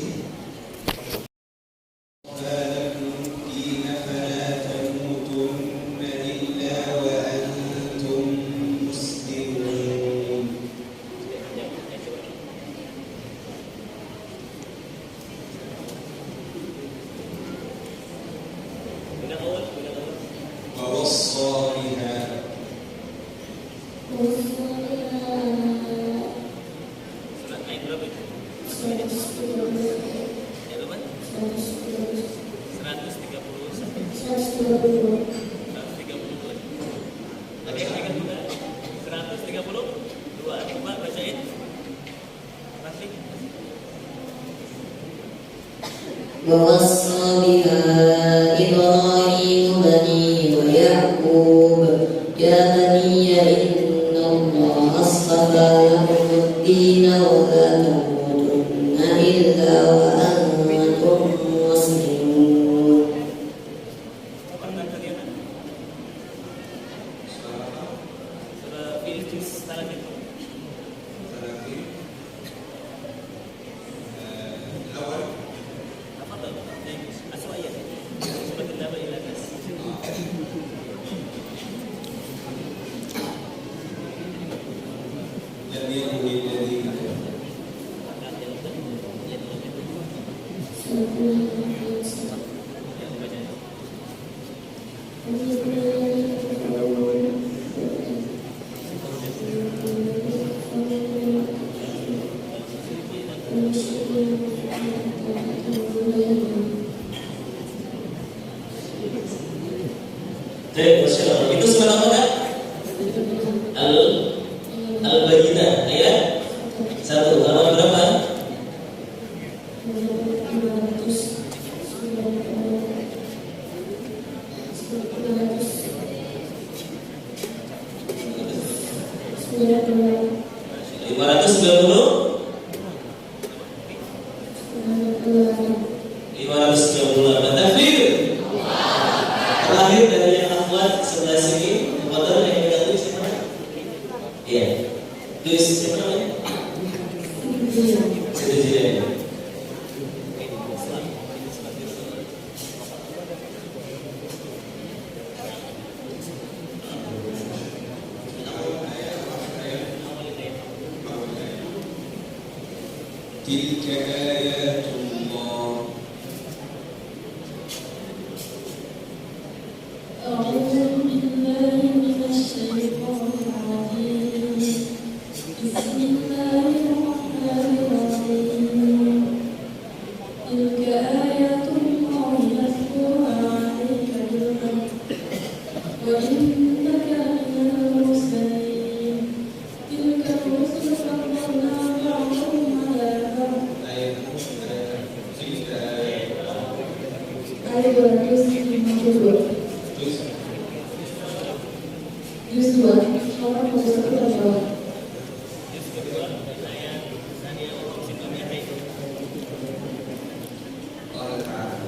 ووصى بها إبراهيم بنيه ويعقوب يا بني إن الله اصطفى لكم الدين ولا تموتن إلا وأنتم مسلمون. Itu surat apa kan? Al-Bayyinah ayat 1. Halaman berapa? Takbir. Terakhir dari yang akhwat sebelah sini, تلك آيات الله. أعوذ بالله من الشيطان الرجيم. بسم الله الرحمن الرحيم. تلك آيات الله نتلوها عليك بالحق وإنك لمن المرسلين. تلك الرسل فضلنا بعضهم على بعض. Ayat 252. Juz 2 halaman 21 dan bawah. قال تعالى: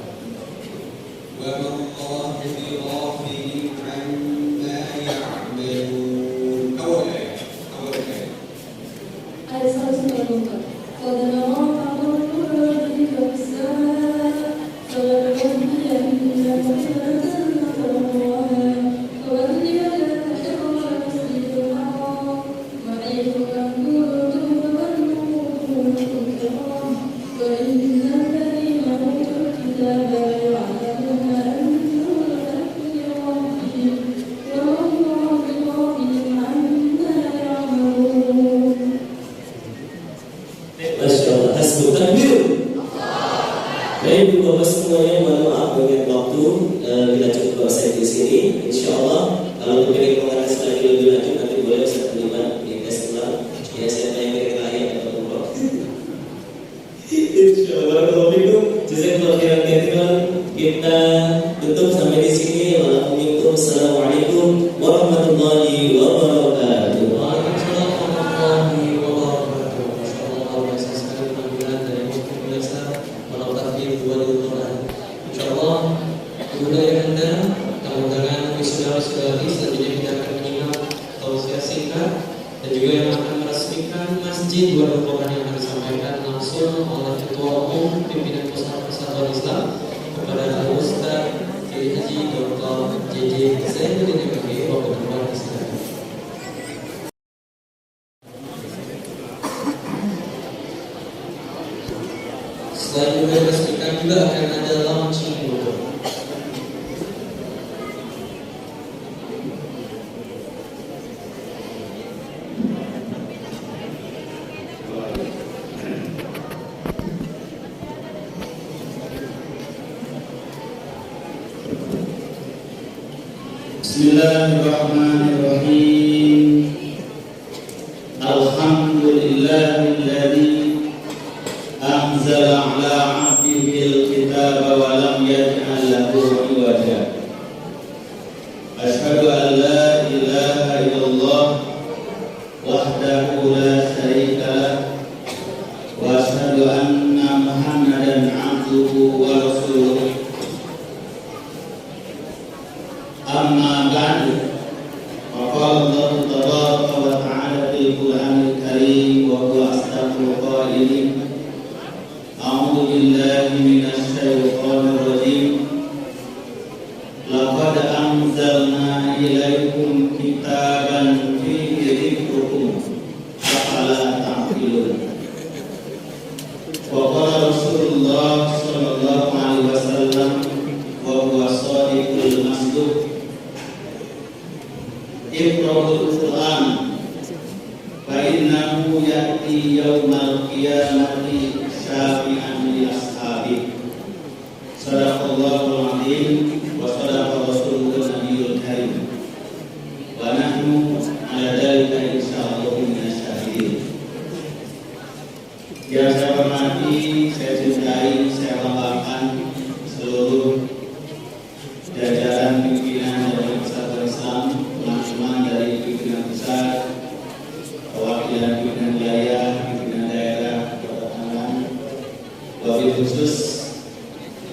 وما الله بغافل عما يعملون. أول آية. Ayat 194. قد نرى بعض القرآن في السماء فلنولينك قبلة ترضاها فولي وجهك شطر المسجد الحرام وحيث ما كنتم فولوا وجوهكم وإن الذين أوتوا الكتاب ليعلمون أنه الحق من ربهم وما الله بغافل عما يعملون. Masya Allah, hasbuk takbir. Baik, Ibu Bapak semuanya, mohon maaf bagian waktu kita cukup selesai di sini. Insya Allah, kalau ingin mengenai lagi lebih lanjut nanti boleh saya terlibat di tes ulang. Ya, saya tanya ke ayat atau umroh. Insya Allah, Assalamualaikum. Jazakallahu khairan katsiran. Kita tutup sampai di sini. Wassalamualaikum warahmatullahi wabarakatuh. Waalaikumsalam warahmatullahi wabarakatuh. Masyaallah, biasa sekali penampilan dari Mufti biasa menopati dua Quran. Insyaallah, budaya Anda, tamu-tamu wisuda-wisudari selanjutnya kita akan menyimak tausiah singkat dan juga yang akan meresmikan masjid dua Quran yang akan disampaikan langsung oleh Ketua Umum Pimpinan Pusat Persatuan Islam kepada Al-Ustaz Kiai Haji Dr. JJ Zainuddin MKG. Waktu berbuat disilakan. Selain juga diresmikan juga akan ada launching dulu. Bismillahirrahmanirrahim. Alhamdulillahilladzi anzala ala 'abdihil kitaba wa lam yaj'al lahu 'iwaja. Asyhadu an la ilaha illallah wahdahu la syarika lah wa asyhadu anna Muhammadan 'abduhu wa rasuluh. Amma ba'du. Qala Allah tabaraka wa ta'ala fil Qur'anil Karim wa huwa asdaqul qailin. A'udzu billahi minasy syaithanir rajim. Laqad anzalna ilaikum kitaban fihi dzikrukum afala ta'qilun. Wa qala Rasulullah sallallahu alaihi wasallam wa huwa shadiqul masduq. Iqra'ul Qur'an fa innahu ya'ti yaumal qiyamati syafi'an li ashabi. Sadaqallahul azim wa sadaqa rasulun nabiyul karim. Wa nahnu ala dzalika insyaallah minasyahidin. Yang saya hormati, saya cintai, saya banggakan seluruh jajaran pimpinan dari Persatuan Islam, teman-teman dari pimpinan pusat, perwakilan pimpinan wilayah, pimpinan daerah, Kota Tangerang, wabil khusus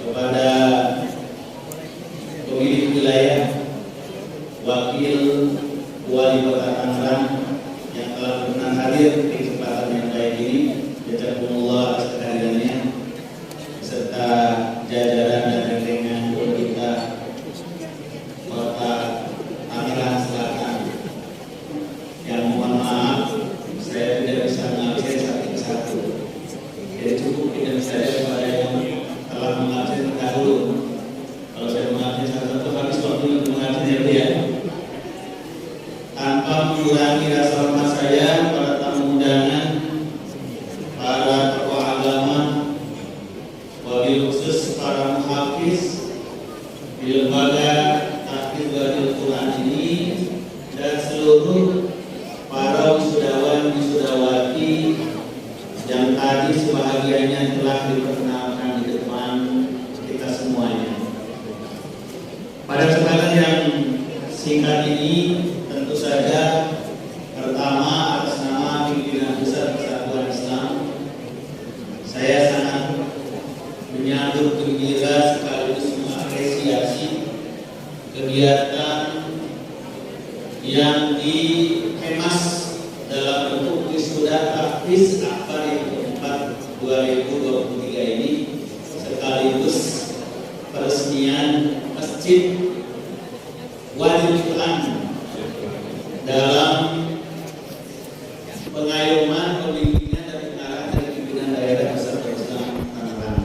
kepada pemilik wilayah, wakil wali Kota Tangerang yang telah berkenan hadir di kesempatan yang baik ini. Jazakumullah atas kehadirannya serta jajaran dan rekan kita Kota Tangerang Selatan. Yang mohon maaf saya tidak bisa mengambil satu persatu. mengurangi rasa hormat saya para tamu undangan, para tokoh agama, wabil khusus para muhafiz di lembaga tahfiz Al Quran ini, dan seluruh para wisudawan wisudawati yang tadi sebahagiannya telah diperkenalkan di depan kita semuanya. Pada kesempatan yang singkat ini, tentu saja pertama atas nama pimpinan besar Persatuan Islam, saya sangat menyambut gembira sekaligus mengapresiasi kegiatan yang dikemas dalam bentuk wisuda tahfiz Akbar yang keempat 2023 ini, sekaligus peresmian Masjid Wadil Quran dalam pengayoman pembimbingan dan pengarahan dari pimpinan daerah Persatuan Islam Tangerang.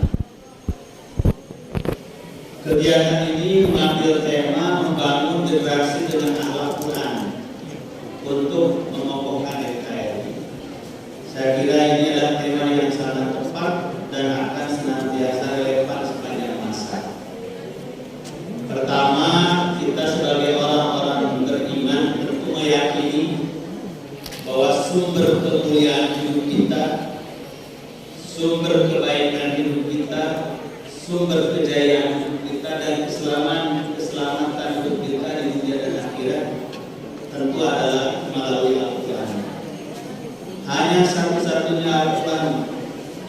Kegiatan ini mengambil tema membangun generasi dengan akhlak Quran untuk mengokohkan NKRI. Saya kira ini adalah tema yang sangat tepat dan akan senantiasa relevan sepanjang masa. Pertama, kita sebagai orang-orang beriman tentu meyakini bahwa sumber kemuliaan hidup kita, sumber kebaikan hidup kita, sumber kejayaan hidup kita, dan keselamatan hidup kita di dunia dan akhirat tentu adalah melalui Al-Quran. Hanya satu-satunya Al-Quran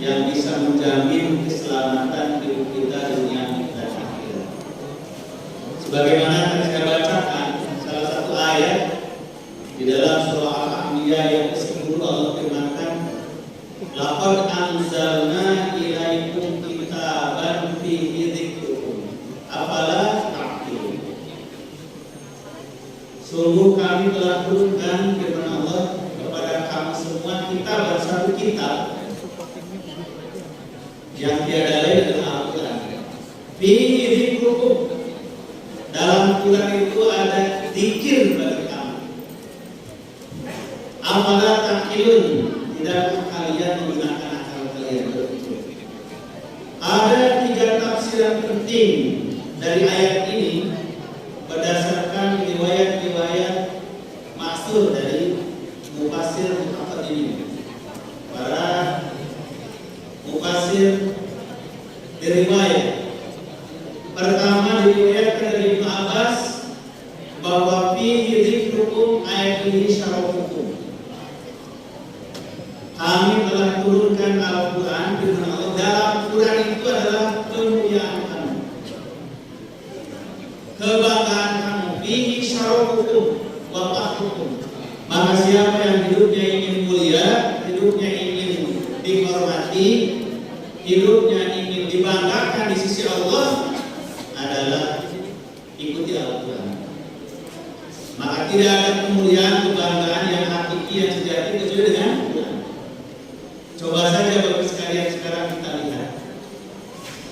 yang bisa menjamin keselamatan hidup kita di dunia dan akhirat. Sebagaimana yang saya bacakan, salah satu ayat di dalam surah Al-Anbiya yang ke-10 Allah firmankan, "Laqad anzalna ilaikum kitaban fihi dzikrukum, afala ta'qilun." Sungguh kami telah turunkan firman Allah kepada kamu semua kitab, satu kitab yang tiada lain adalah Al-Quran. Fihi dzikrukum, dalam Quran itu ada zikir bagi kamu. Afala ta'qilun, tidakkah kalian menggunakan akal kalian berpikir? Ada 3 tafsiran penting dari ayat ini berdasarkan riwayat-riwayat maksur dari mufassir mufassirin. Para mufassir diriwayat. Pertama diriwayatkan dari Ibnu Abbas bahwa fihi dzikrukum ayat ini syarafukum. Kami telah turunkan Al-Quran firman Allah. Dalam Quran itu adalah kemuliaan kamu, kebanggaan kamu. Fihi syarafukum wa fahrukum. Maka siapa yang hidupnya ingin mulia, hidupnya ingin dihormati, hidupnya ingin dibanggakan di sisi Allah, adalah ikuti Al-Quran. Maka tidak ada kemuliaan, kebanggaan yang hakiki, yang sejati kecuali dengan Quran. Coba saja Bapak sekalian sekarang kita lihat,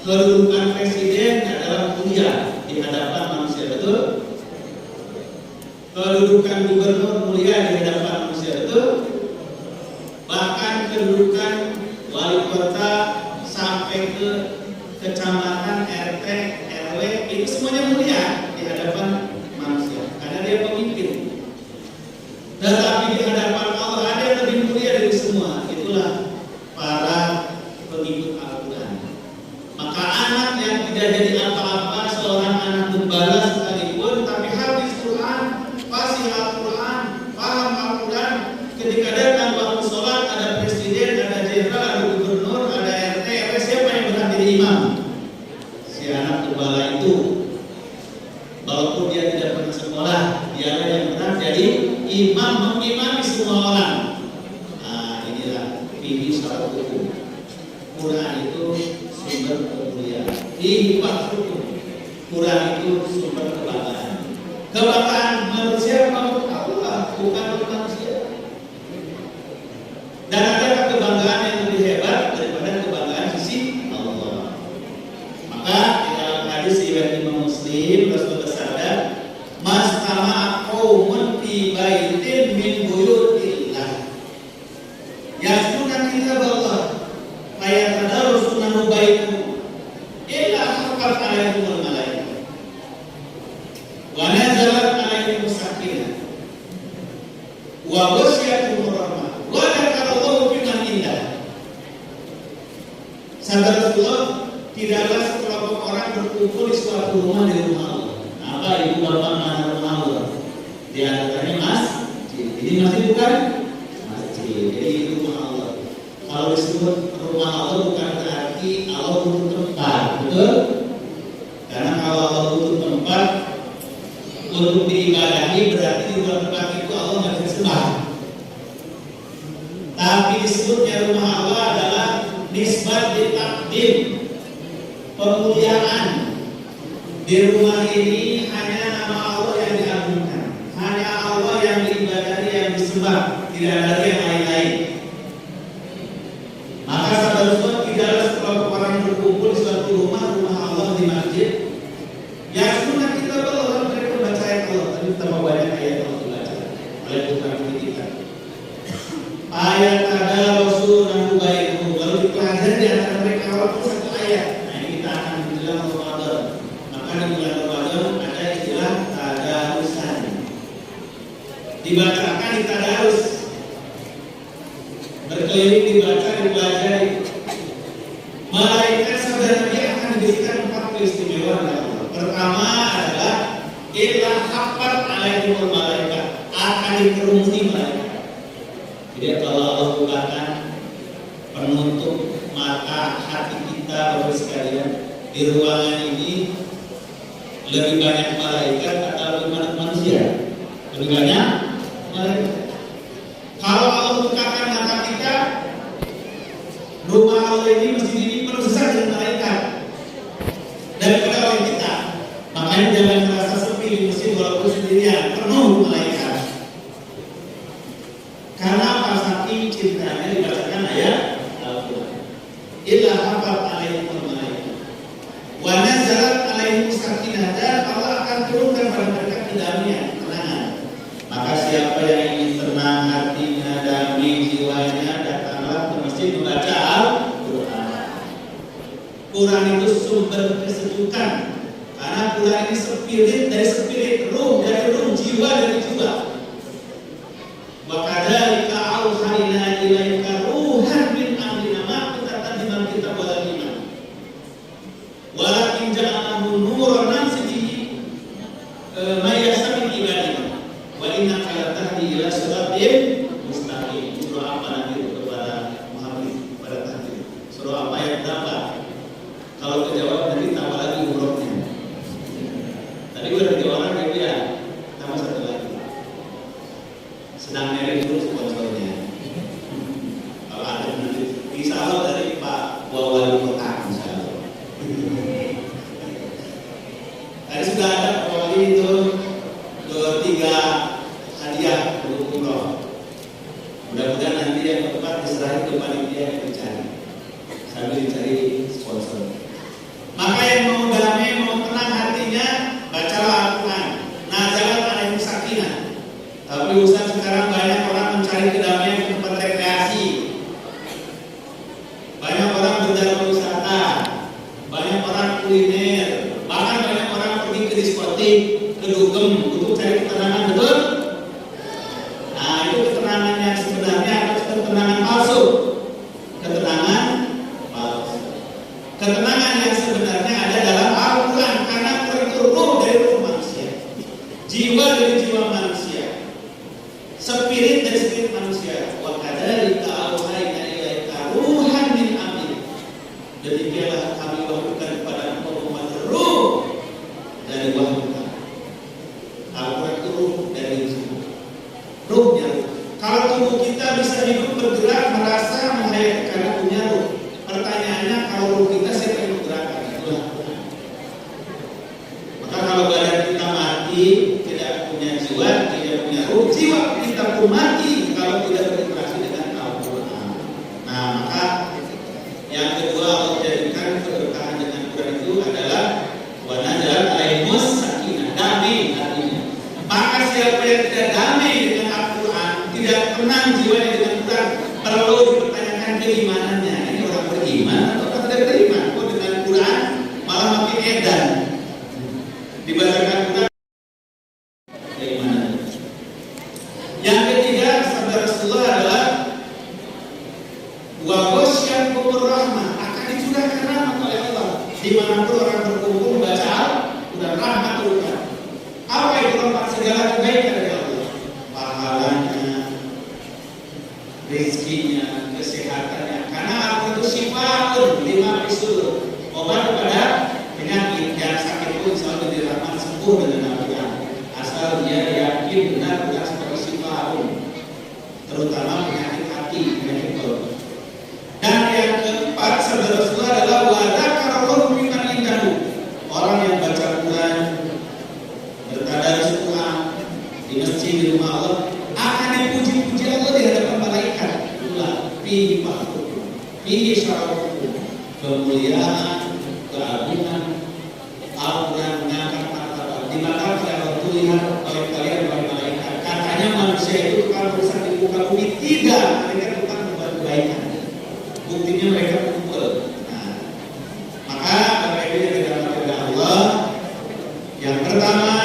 kedudukan presiden adalah mulia di hadapan manusia, betul? Kedudukan gubernur mulia di hadapan manusia, betul? Bahkan kedudukan wali kota sampai ke kecamatan, RT, RW, itu semuanya mulia di hadapan manusia karena dia pemimpin. Tetapi di hadapan Allah ada yang lebih mulia dari semua, itulah para pengikut Al-Quran. Maka anak yang tidak jadi apa-apa, seorang anak gembala sekalipun, tapi habis Quran, fasih Al-Quran, paham Al-Quran, ketika datang waktu sholat, ada presiden, ada jenderal, ada gubernur, ada RT, RW, siapa yang berhak jadi imam? Si anak gembala itu. Walaupun dia tidak pernah sekolah, dialah yang berhak jadi imam, mengimami semua orang. Nah, inilah fihi syarafukum. Quran itu sumber kemuliaan. Fihi fahrukum. Quran itu sumber kebanggaan. Kebanggaan manusia menurut Allah, bukan menurut manusia. Dan ada kebanggaan yang lebih hebat daripada kebanggaan sisi Allah. Maka di dalam hadis riwayat Imam Muslim, Rasulullah bersabda, "Mas majtama'a qaumun fi baitin min buyutillah yasmuna kitaballah fayatadarusuna bainahum illa haqqat 'alaihimul malaikah wa nazalat 'alaihim sakinah wa ghasyiyatuhum rahmah wa dzakarallahu fi man indah. Sabda Rasulullah, tidaklah sekelompok orang berkumpul di suatu rumah di rumah Allah. Apa ibu bapak mana rumah Allah? Di antaranya masjid. Ini masjid bukan? Masjid. Jadi itu rumah Allah. Kalau disebut rumah Allah bukan berarti Allah butuh tempat, betul? Karena kalau Allah butuh tempat untuk diibadahi berarti di luar tempat itu Allah nggak bisa sembah. Tapi disebutnya rumah Allah adalah nisbat ditakdim, pemuliaan. Di rumah ini hanya nama Allah yang diagungkan, hanya Allah yang diibadahi, yang disembah, tidak ada yang lain-lain. Maka sabda Rasulullah, tidaklah sekelompok orang berkumpul di suatu rumah Allah di masjid. Ya sunnah kita kalau mereka membaca ayat Allah, tapi tambah banyak ayat Allah dibaca oleh putra kita. Ayat ada Rasulullah baikmu, lalu dipelajari di antara mereka walaupun satu ayat. Nah ini kita akan menjelang Ramadan. Maka di bulan Ramadan ada istilah tadarusan. Dibacakan di tadarus, berkeliling dibaca, dipelajari. Malaikat sabda Nabi akan diberikan 4 keistimewaan dari Allah. Pertama adalah illa haqqat 'alaihimul malaikat, akan dikerumuni malaikat. Jadi kalau Allah bukakan penutup mata hati kita Bapak sekalian, di ruangan ini lebih banyak malaikat atau lebih banyak manusia? Lebih banyak malaikat. Kalau Allah bukakan mata kita, rumah Allah ini, masjid ini penuh besar dengan malaikat daripada oleh kita. Makanya jangan merasa sepi di masjid walaupun sendirian, penuh malaikat. Karena apa? Saking cintanya dibacakan ayat Al-Quran. Illa haqqat 'alaihimul malaikah wa nazalat 'alaihim sakinah, dan Allah akan turunkan pada mereka kedamaian, ketenangan. Maka siapa yang ingin tenang hatinya, damai jiwanya, datanglah ke masjid membaca Al-Quran. Quran itu sumber kesejukan, karena Quran ini spirit dari spirit, ruh dari ruh, jiwa dari jiwa. Wa kadzalika auhayna ilaika ruhan min amrina ma kunta tadriman kitab wal iman walakin ja'alnahu nuran namsi bihi may yasmi ibadina wa innaka latahdi ila siratin mustaqim. Surah apa nanti kepada Muhammad pada tahdir? Surah apa yang berapa? Kalau kejawab nanti tambah lagi hurufnya. Tadi udah 3 orang ya, tambah 1 lagi. Sedang nyari dulu sponsornya. Kalau ada nanti, insya Allah dari Pak Wali Kota, insya Allah. Tadi sudah ada Pak Wali itu 3 hadiah untuk umroh. Mudah-mudahan nanti yang tepat diserahin ke panitia yang dicari sambil dicari sponsor. Maka yang mau damai, mau tenang hatinya, bacalah Al-Quran. Nazalat 'alaihim sakinah. Tapi Ustaz, sekarang banyak orang mencari kedamaian di tempat rekreasi, banyak orang berwisata, banyak orang kuliner, bahkan banyak orang pergi ke diskotik, ke dugem untuk cari ketenangan, betul? Nah itu ketenangan yang sebenarnya atau ketenangan palsu? Ketenangan palsu. Ketenangan yang sebenarnya ada dalam Al-Quran, karena Al-Quran itu ruh dari ruh manusia, jiwa dari jiwa manusia, spirit dari spirit manusia. Wa kadzalika auhayna ilaika ruhan min amrina, demikianlah kami wahyukan kepada engkau Muhammad ruh dari wahyu kami. Al-Quran itu ruh dari jiwa, ruhnya. Kalau tubuh kita bisa hidup, bergerak, merasa, menghayati karena punya ruh. Pertanyaannya, kalau ruh kita siapa yang menggerakkan? Itulah Al-Quran. Maka kalau badan kita mati, tidak punya jiwa, tidak punya ruh, jiwa kita pun mati kalau tidak berinteraksi dengan Al-Quran. Nah, maka yang kedua Allah jadikan keberkahan dengan Quran itu adalah wa nazalat 'alaihimus sakinah, damai hatinya. Maka siapa yang tidak damai dengan Al-Quran, tidak tenang jiwanya dengan Quran, perlu dipertanyakan keimanannya. Ini orang beriman atau orang tidak beriman? Kok dengan Quran malah makin edan, dibacakan Quran keimanan. Yang ketiga, sabda Rasulullah adalah wa ghasyyakumur rahmah, akan dicurahkan rahmat oleh Allah dimanapun orang berkumpul membaca Al-Quran, rahmat turunkan. Apa itu tempat segala kebaikan dari Allah? Pahalanya, rezekinya, kesehatannya. Karena Al-Quran itu sifatun lima fisul, obat kepada penyakit yang sakit pun selalu dirahmat sembuh dengan Al-Quran. Asal dia yakin benar sebagai sifatun, terutama penyakit hati, penyakit kolon. Dan yang keempat, sabda Rasulullah adalah wa dzakarallahu mimman indahu. Orang yang baca Quran, bertadarus Quran di masjid di rumah Allah, akan dipuji-puji Allah di hadapan malaikat. Itulah fihi mahfud, fihi syarafukum, kemuliaan, keagungan. Al-Quran mengangkat martabat di mata kalian lihat oleh kalian oleh malaikat. Katanya manusia itu kalau berusaha di muka bumi tidak, mereka bukan membuat kebaikan. Buktinya mereka kumpul. Nah, maka Bapak Ibu yang dirahmati oleh Allah, yang pertama,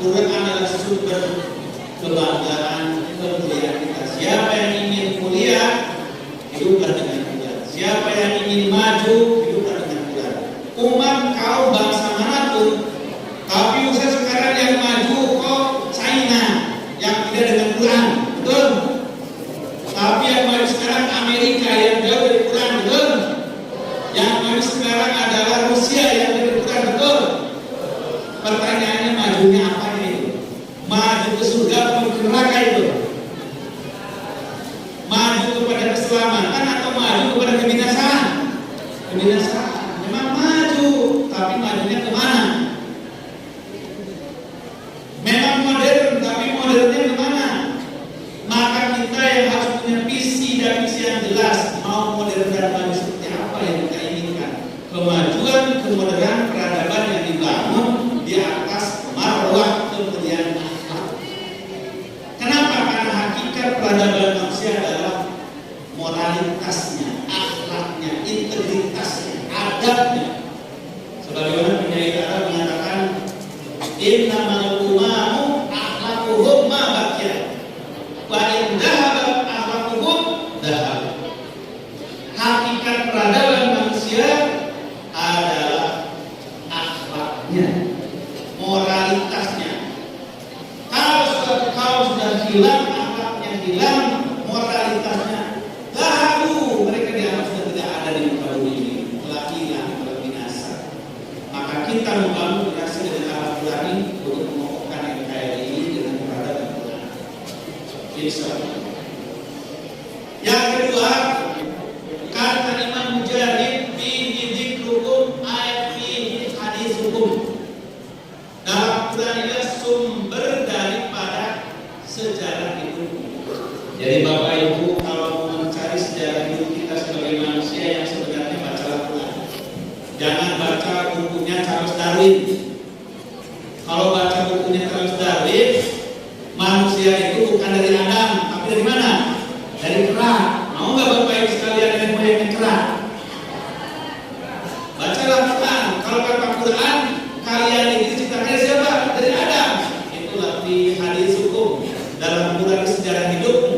Quran adalah sumber kebanggaan, kemuliaan kita. Siapa yang ingin mulia, hiduplah dengan Quran. Siapa yang ingin maju, hiduplah dengan Quran. Umat kaum bangsa manapun, tapi usaha sekarang yang maju kok China, yang tidak dengan Quran, betul? Tapi yang maju sekarang Amerika yang jauh dari Quran, betul? Yang maju sekarang adalah Rusia yang dari Quran, betul? Pertanyaannya majunya apa itu? Maju ke surga atau ke neraka itu? Maju kepada keselamatan atau maju kepada kebinasaan? Kebinasaan. Memang maju, tapi majunya kemana? Memang modern, tapi modernnya kemana? Maka kita yang harus punya visi dan misi yang jelas, mau modern dan maju seperti apa yang kita inginkan. Kemajuan, kemodernan, peradaban yang dibangun di atas marwah kemudian akhlak. Kenapa? Karena hakikat peradaban manusia adalah moralitasnya, akhlaknya, integritasnya, adabnya. Sebagaimana penyair Arab mengatakan, innamal umamu akhlaquhum ma baqiya wa in dhahaba akhlaquhum dhahab. Hakikat peradaban manusia adalah akhlaknya, moralitasnya. Kalau suatu kaum sudah hilang akhlaknya, hilang moralitasnya, dhahabu, mereka dianggap sudah tidak ada di muka bumi ini, telah hilang, telah binasa. Maka kita membangun generasi dengan Al-Quran ini untuk mengokohkan NKRI ini dengan peradaban Quran. Insyaallah. Yang kedua, kata Imam Mujahid, fihi dzikrukum ay fihi haditsukum. Dalam Quran ini sumber daripada sejarah hidup. Jadi Bapak Ibu kalau mau mencari sejarah hidup kita sebagai manusia yang sebenarnya bacalah Quran. Jangan baca bukunya Charles Darwin. Kalau baca bukunya Charles Darwin, manusia itu bukan dari Adam, tapi dari mana? Dari kera. Mau nggak Bapak Ibu sekalian dari moyangnya kera? Bacalah Quran. Kalau kata Quran, kalian ini diciptakan siapa? Dari Adam. Itulah di hadis hukum dalam Quran sejarah hidupmu.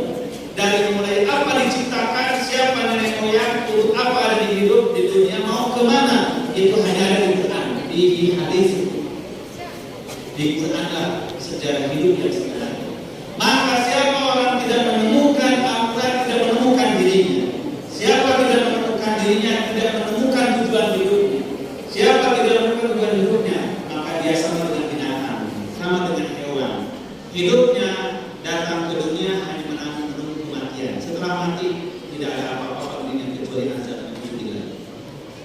Dari mulai apa diciptakan, siapa nenek moyang, untuk apa ada di hidup di dunia, mau kemana? Itu hanya ada di Quran, di hadis hukum. Di Quran lah sejarah hidup yang sebenarnya. Maka siapa orang tidak menemukan Al-Quran, tidak menemukan dirinya. Siapa tidak menemukan dirinya, tidak menemukan tujuan hidupnya. Siapa tidak menemukan tujuan hidupnya, maka dia sama dengan binatang, sama dengan hewan. Hidupnya datang ke dunia hanya menunggu kematian. Setelah mati tidak ada apa-apa dunia kecuali azab dan kesulitan.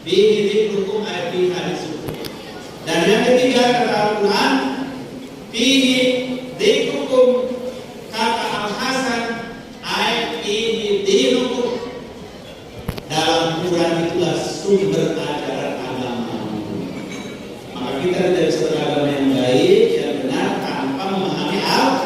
Bihi dzikrukum ay fi haditsukum. Dan yang ketiga kata Al-Quran, fihi dzikrukum, kata Al-Hasan ay fihi dinukum. Dalam Quran itulah sumber ajaran agama. Maka kita tidak bisa beragama yang baik, yang benar tanpa memahami Al-Quran.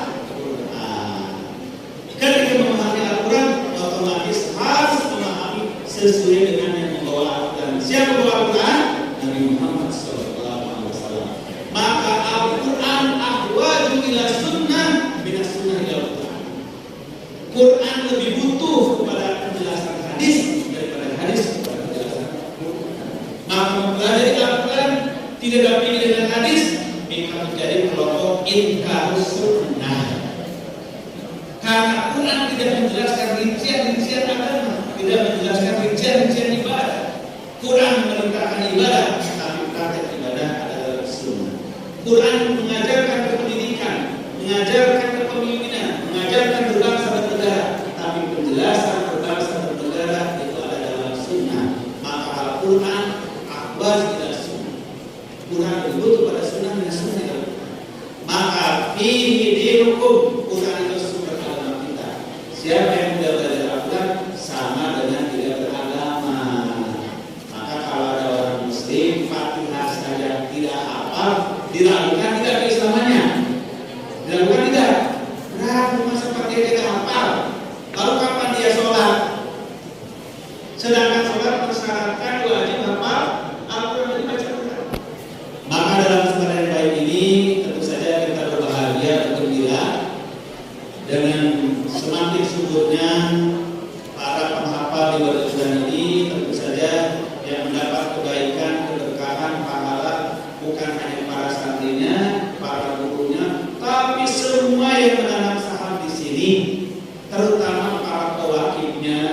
Quran lebih butuh kepada penjelasan hadis daripada hadis kepada penjelasan Quran. Maka mempelajari Al-Quran tidak dampingi dengan hadis, maka menjadi kelompok inkarus sunnah. Karena Quran tidak menjelaskan rincian-rincian agama, tidak menjelaskan rincian-rincian ibadah. Quran memerintahkan ibadah, tapi praktek ibadah adalah sunnah. Quran mengajarkan pendidikan, mengajarkan kepemimpinan, mengajarkan berbangsa dan negara, tapi penjelasan berbangsa dan negara itu ada dalam sunnah. Maka Al-Quran akbar tidak sunnah. Quran berbutuh pada sunnah dan sunnah. Maka fihi dinukum, Quran itu sumber agama kita. Siapa yang tidak belajar Al-Quran sama dengan tidak beragama. Maka kalau ada orang Muslim Fatihah saja tidak hafal, diragukan tidak keislamannya. Diragukan tidak. Ragu masa Fatihah tidak hafal. Lalu kapan dia sholat? Sedangkan sholat mensyaratkan wajib hafal Al-Quran dibaca Quran. Maka dalam kesempatan yang baik ini tentu saja kita berbahagia dan gembira dengan semakin suburnya para penghafal di bulan ini. Tentu saja yang mendapat kebaikan, keberkahan, pahala bukan hanya para santrinya, para gurunya, tapi semua yang menanam saham di sini, terutama para pewakilnya.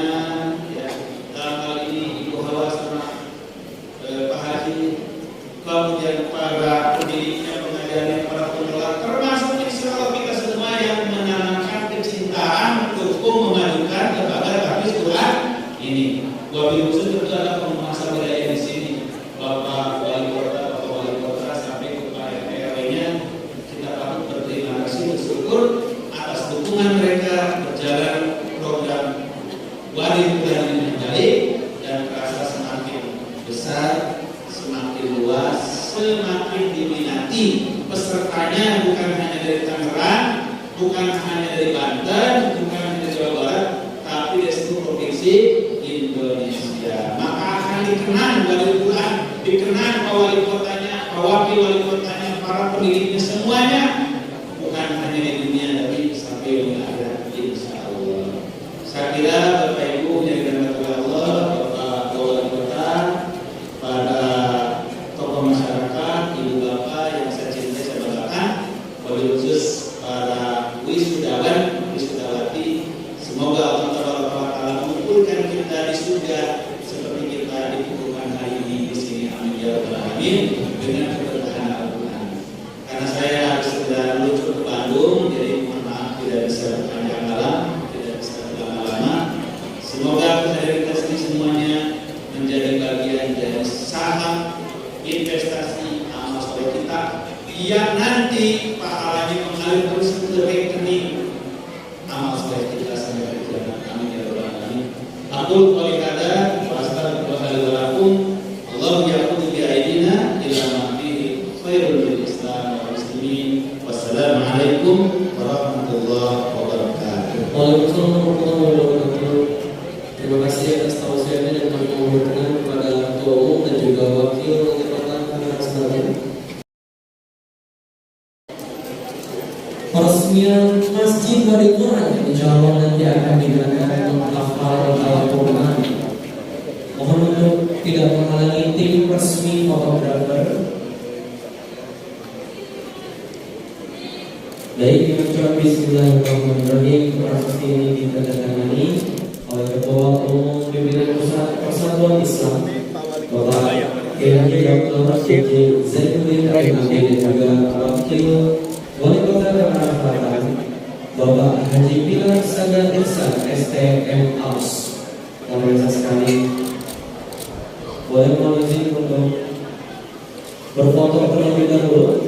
Ya, dalam hal ini Ibu Hawa sama Pak Haji, kemudian para pendidiknya, pengajarnya, para pengelola, termasuk insya Allah kita semua yang menanamkan kecintaan untuk memajukan lembaga tahfiz Quran ini. Wabil khusus tentu ada penguasa wilayah di sini, Bapak Wali Kota, Bapak Wali Kota sampai ke Pak RW-nya, kita patut berterima kasih, bersyukur atas dukungan mereka berjalan program Wali Quran ini dengan baik dan terasa semakin besar, semakin luas, semakin diminati. Pesertanya bukan hanya dari Tangerang, bukan hanya dari Banten, bukan hanya dari Jawa Barat, tapi dari seluruh provinsi Indonesia. Maka akan dikenal Wali Quran, dikenal Pak Wali Kotanya, Pak Wakil Wali Kotanya, para pendidiknya semuanya, bukan hanya di dunia tapi sampai di akhirat insya Allah. Saya kira Bapak Ibu yang dirahmati Allah, Bapak Wali Kota, para tokoh masyarakat, ibu bapak yang saya cintai, saya banggakan, wabil khusus para wisudawan, wisudawati, semoga Allah Taala mengumpulkan kita di surga seperti kita dikumpulkan hari ini di sini. Amin ya rabbal alamin, dengan keberkahan Al-Quran. Karena saya harus segera meluncur ke Bandung, jadi mohon maaf tidak bisa berpanjang malam, tidak bisa berlama-lama. Semoga kita sini semuanya menjadi bagian dari saham investasi amal soleh kita yang nanti pahalanya mengalir terus ke rekening amal soleh kita sampai hari kiamat. Amin ya rabbal alamin. Aku qouli hada wa astaghfirullaha li wa lakum. Allahu ya'khudhu bi aydina ila ma fihi khairul lil Islam wal muslimin. Wassalamualaikum warahmatullahi wabarakatuh. Waalaikumsalam warahmatullahi wabarakatuh. Terima kasih atas tausiahnya dan kami mohon kepada Ketua Umum dan juga Wakil Wali Kota Tangerang Selatan. Peresmian Masjid Wali Quran insya Allah nanti akan digerakkan untuk hafal Al-Quran. Mohon untuk tidak menghalangi tim resmi fotografer. Baik, mengucapkan Bismillahirrahmanirrahim. Proses ini ditandatangani oleh Ketua Umum Pimpinan Pusat Persatuan Islam Bapak Kiai Dr. Syekh Zainuddin MAD dan juga Wakil Wali Kota Tangerang Selatan Bapak Haji Pilar Sagar Ihsan STM Aus. Pemirsa sekali, boleh mohon izin untuk berfoto terlebih dahulu.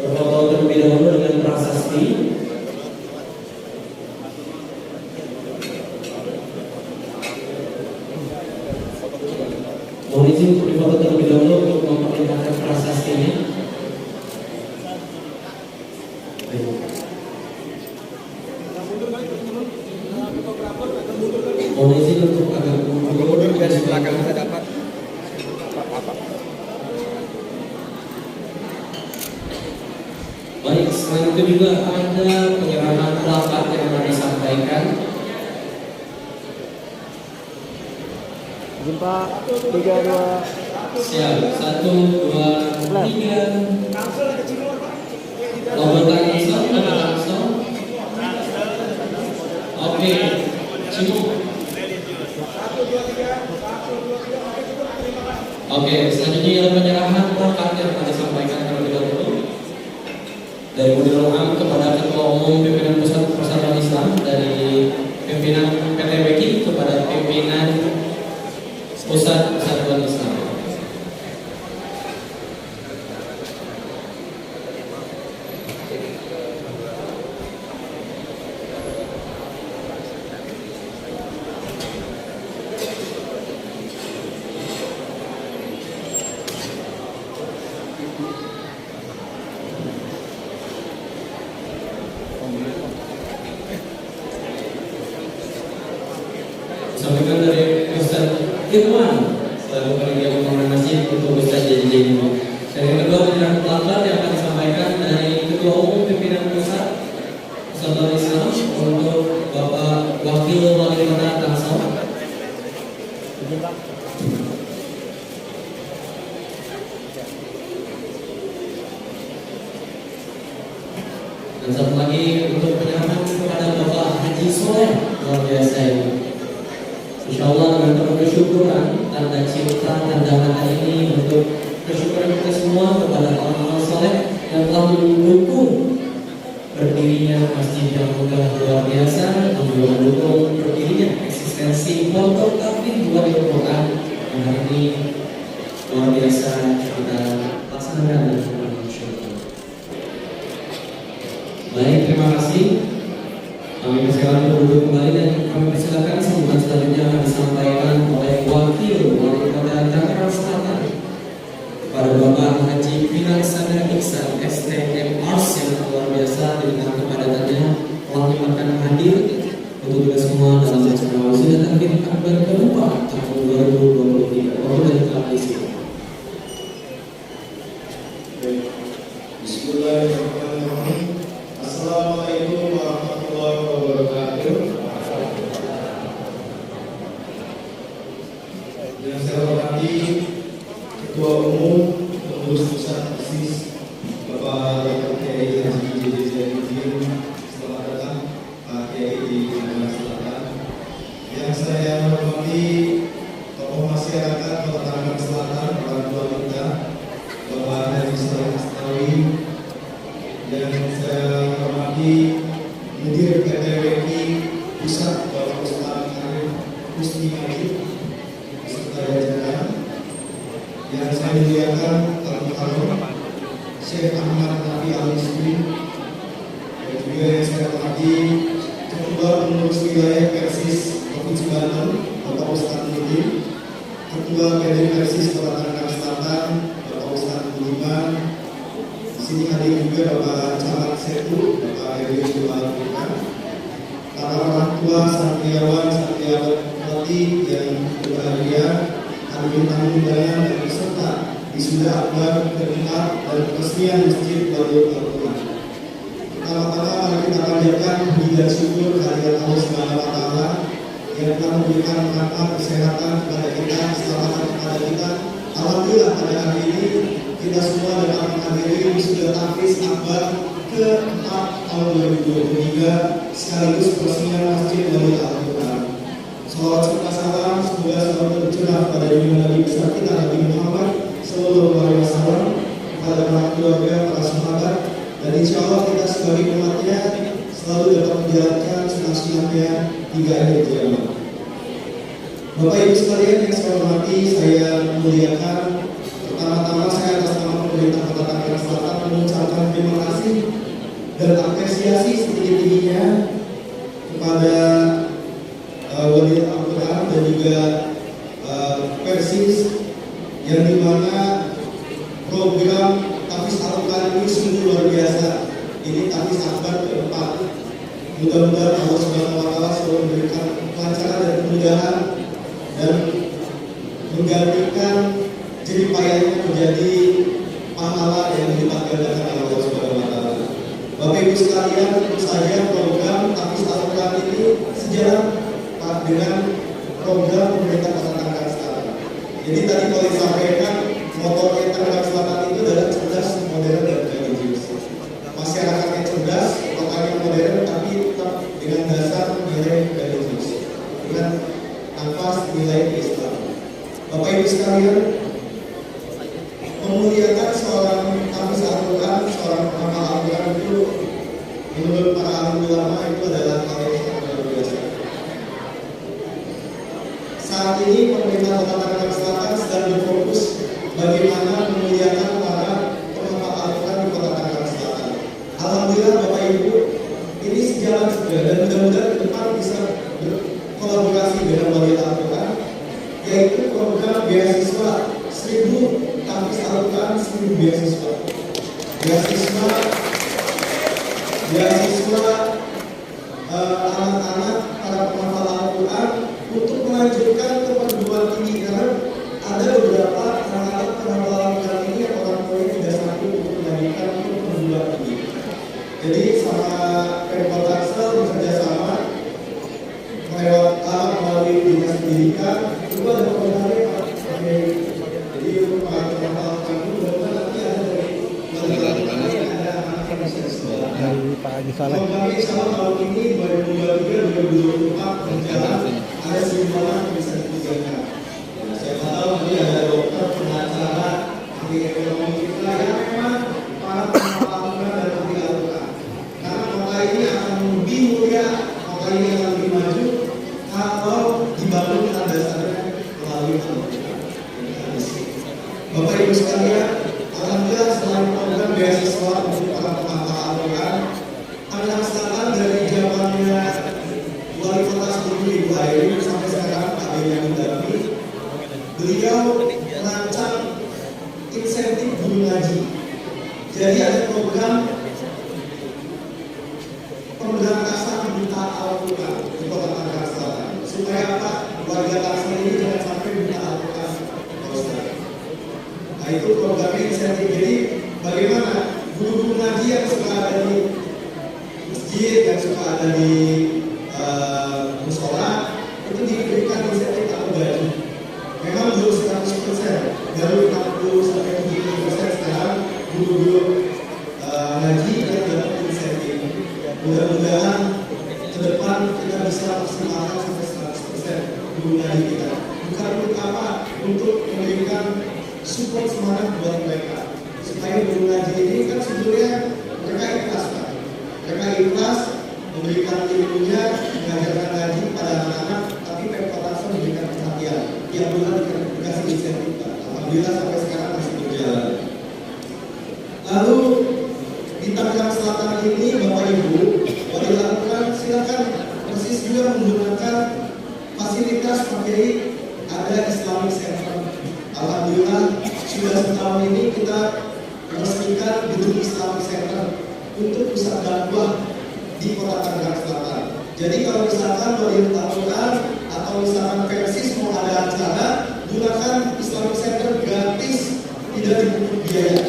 Berfoto terlebih dahulu dengan prasasti. Mohon izin untuk difoto terlebih dahulu untuk memperlihatkan prasastinya. Mohon izin untuk agak mundur dari belakang saya dapat. Baik, selain itu juga ada penyerahan plakat yang akan disampaikan. Jumpa 3, 2. Siap, 1, 2, 3. Logo Tangsel, logo Tangsel. Oke, cukup. Oke, selanjutnya ialah penyerahan plakat yang akan disampaikan terlebih dahulu dari Mudirul Am kepada Ketua Umum Pimpinan Pusat Persatuan Islam, dari pimpinan PTBK kepada pimpinan Pusat Persatuan Islam. Sampaikan dari Ustaz Irwan selaku panitia pembangunan masjid untuk Ustaz JJ. Dan yang kedua penyerahan plakat yang akan disampaikan dari Ketua Umum Pimpinan Pusat Persatuan Islam untuk Bapak Wakil Wali Kota Tangsel. Dan satu lagi untuk penyerahan kepada Bapak Haji Soleh, luar biasa ini. Insyaallah dengan penuh kesyukuran, tanda cinta, tanda mata ini untuk kesyukuran kita semua kepada orang-orang soleh yang telah mendukung berdirinya masjid yang megah luar biasa, dan juga mendukung berdirinya eksistensi pondok taklim Wali Quran yang hari ini luar biasa kita laksanakan dan bersyukur. Baik, terima kasih. Kami persilakan berduduk kembali dan kami persilakan sambutan selanjutnya akan disampaikan oleh Wakil Wali Kota Tangerang Selatan kepada Bapak Haji Pinaksana Iksan STM Ars yang luar biasa dengan kepadatannya telah menyempatkan hadir untuk kita semua dalam acara wisuda takbir akbar keempat tahun 2023. Waktu dan telah diisi. Bismillahirrahmanirrahim. Assalamualaikum warahmatullahi wabarakatuh. Yang saya hormati Ketua Umum Pengurus Pusat PSIS Bapak Dr. Kiai Haji JJ Zainuddin, selamat datang Pak Kiai di Tangerang Selatan. Yang saya hormati tokoh masyarakat Kota Tangerang Selatan, orang tua kita Bapak Haji Saleh Astawi. Yang saya hormati Mudir PTBK Pusat Bapak Ustaz Arif Husni Majid beserta jajaran. Yang saya muliakan Al-Mukarram Syekh Ahmad Nafi Al-Muslim, dan juga yang saya hormati Ketua Pengurus Wilayah Persis Provinsi Banten Bapak Ustaz Nurdin, Ketua PD Persis Kota Tangerang Selatan Bapak Ustaz Budiman. Di sini hadir juga Bapak Camat Setu, Bapak Heri Jumalukan, para orang tua santriawan santriawati yang berbahagia, hadirin tamu undangan dan peserta wisuda akbar keempat dan peresmian Masjid Wali Quran. Pertama-tama mari kita panjatkan puji dan syukur kehadirat Allah Subhanahu wa Ta'ala yang telah memberikan rahmat kesehatan kepada kita, keselamatan kepada kita. Alhamdulillah pada hari ini kita semua dapat menghadiri wisuda tahfiz akbar ke-4 tahun 2023 sekaligus peresmian Masjid Wali Quran. Salawat serta salam semoga selalu tercurah pada junjungan Nabi besar kita Nabi Muhammad Sallallahu Alaihi Wasallam, kepada para keluarga, para sahabat, dan insya Allah kita sebagai umatnya selalu dapat menjalankan sunnah-sunnahnya hingga akhir zaman. Bapak Ibu sekalian yang saya hormati, saya muliakan. Pertama-tama saya atas nama pemerintah Kota Tangerang Selatan mengucapkan terima kasih dan apresiasi setinggi-tingginya kepada Wali Al-Quran dan juga Persis, yang dimana program tahfiz Al-Quran ini sungguh luar biasa. Ini tahfiz akbar keempat. Mudah-mudahan Allah Subhanahu wa Ta'ala selalu memberikan kelancaran dan kemudahan dan menggantikan jerih payahnya menjadi pahala yang dilipat gandakan oleh Allah Subhanahu wa Ta'ala. sekalian, tentu saja program Tahfiz Al-Quran ini sejalan dengan program pemerintah Kota Tangerang Selatan. Jadi tadi kalau disampaikan motonya Tangerang Selatan itu adalah cerdas, modern, dan religius. Masyarakatnya cerdas, kotanya modern, tapi tetap dengan dasar nilai religius, dengan nafas nilai Islam. Bapak Ibu sekalian, memuliakan seorang Tahfiz Al-Quran, seorang penghafal Al-Quran itu menurut para alim ulama itu adalah hal yang sangat luar biasa. Saat ini pemerintah Kota Tangerang Selatan sedang berfokus bagaimana memuliakan para penghafal Al-Quran di Kota Tangerang Selatan. Alhamdulillah Bapak Ibu, ini sejalan segera dan mudah-mudahan ke depan bisa berkolaborasi dengan Wali Al-Quran, yaitu program beasiswa 1000 Tahfiz Al-Quran, 1000 beasiswa anak-anak para penghafal Al-Quran untuk melanjutkan ke perguruan tinggi, karena ada beberapa anak-anak penghafal Al-Quran ini yang orang tuanya tidak sanggup untuk melanjutkan ke perguruan tinggi. Jadi sama Pemkot Tangsel bekerja sama melalui dinas pendidikan itu ada programnya Pak. Jadi untuk para penghafal Al-Quran itu benar-benar nanti ada dari ada anak yang bisa sekolah. Pak Haji Saleh. Programnya insya Allah tahun ini 2023-2024 berjalan, ada 1000 orang yang bisa dikerjakan. Saya tahu nanti ada dokter, pengacara, ahli ekonomi kita yang memang para penghafal Al-Quran dan ahli Al-Quran. Karena kota ini akan lebih mulia, kota ini akan lebih maju kalau dibangun dasarnya melalui Al-Quran. Bapak Ibu sekalian, alhamdulillah selain program beasiswa untuk para penghafal Al-Quran, Tangerang Selatan dari zamannya Wali Kota sebelumnya Ibu Airi sampai sekarang Pak Benyamin Darmi, beliau merancang insentif guru ngaji. Jadi ada program pemberantasan buta Al-Quran di Kota Tangerang Selatan. Supaya apa? Warga Tangsel ini jangan sampai buta Al-Quran. Nah itu programnya insentif. Jadi bagaimana guru-guru ngaji yang suka ada di masjid, yang suka ada di musola itu diberikan insentif atau gaji. Memang belum 100%, baru 60-70% sekarang guru-guru ngaji yang dapat insentif. Mudah-mudahan ke depan kita bisa maksimalkan sampai 100% guru ngaji kita. Bukan untuk apa? Untuk memberikan support semangat buat mereka, supaya guru ngaji ini kan sebetulnya mereka ikhlas Pak. Mereka ikhlas memberikan ilmunya, mengajarkan ngaji pada anak-anak, tapi Pemkot Tangsel memberikan perhatian. Tiap bulan dikasih insentif Pak. Alhamdulillah sampai sekarang masih berjalan. Lalu di Tangerang Selatan ini Bapak Ibu, Wali Al-Quran silakan persis juga menggunakan fasilitas pakai ada Islamic Center. Alhamdulillah sudah setahun ini kita meresmikan gedung Islamic Center untuk pusat dakwah di Kota Tangerang Selatan. Jadi kalau misalkan Wali Al-Quran atau misalkan Persis mau ada acara, gunakan Islamic Center gratis, tidak dipungut biaya.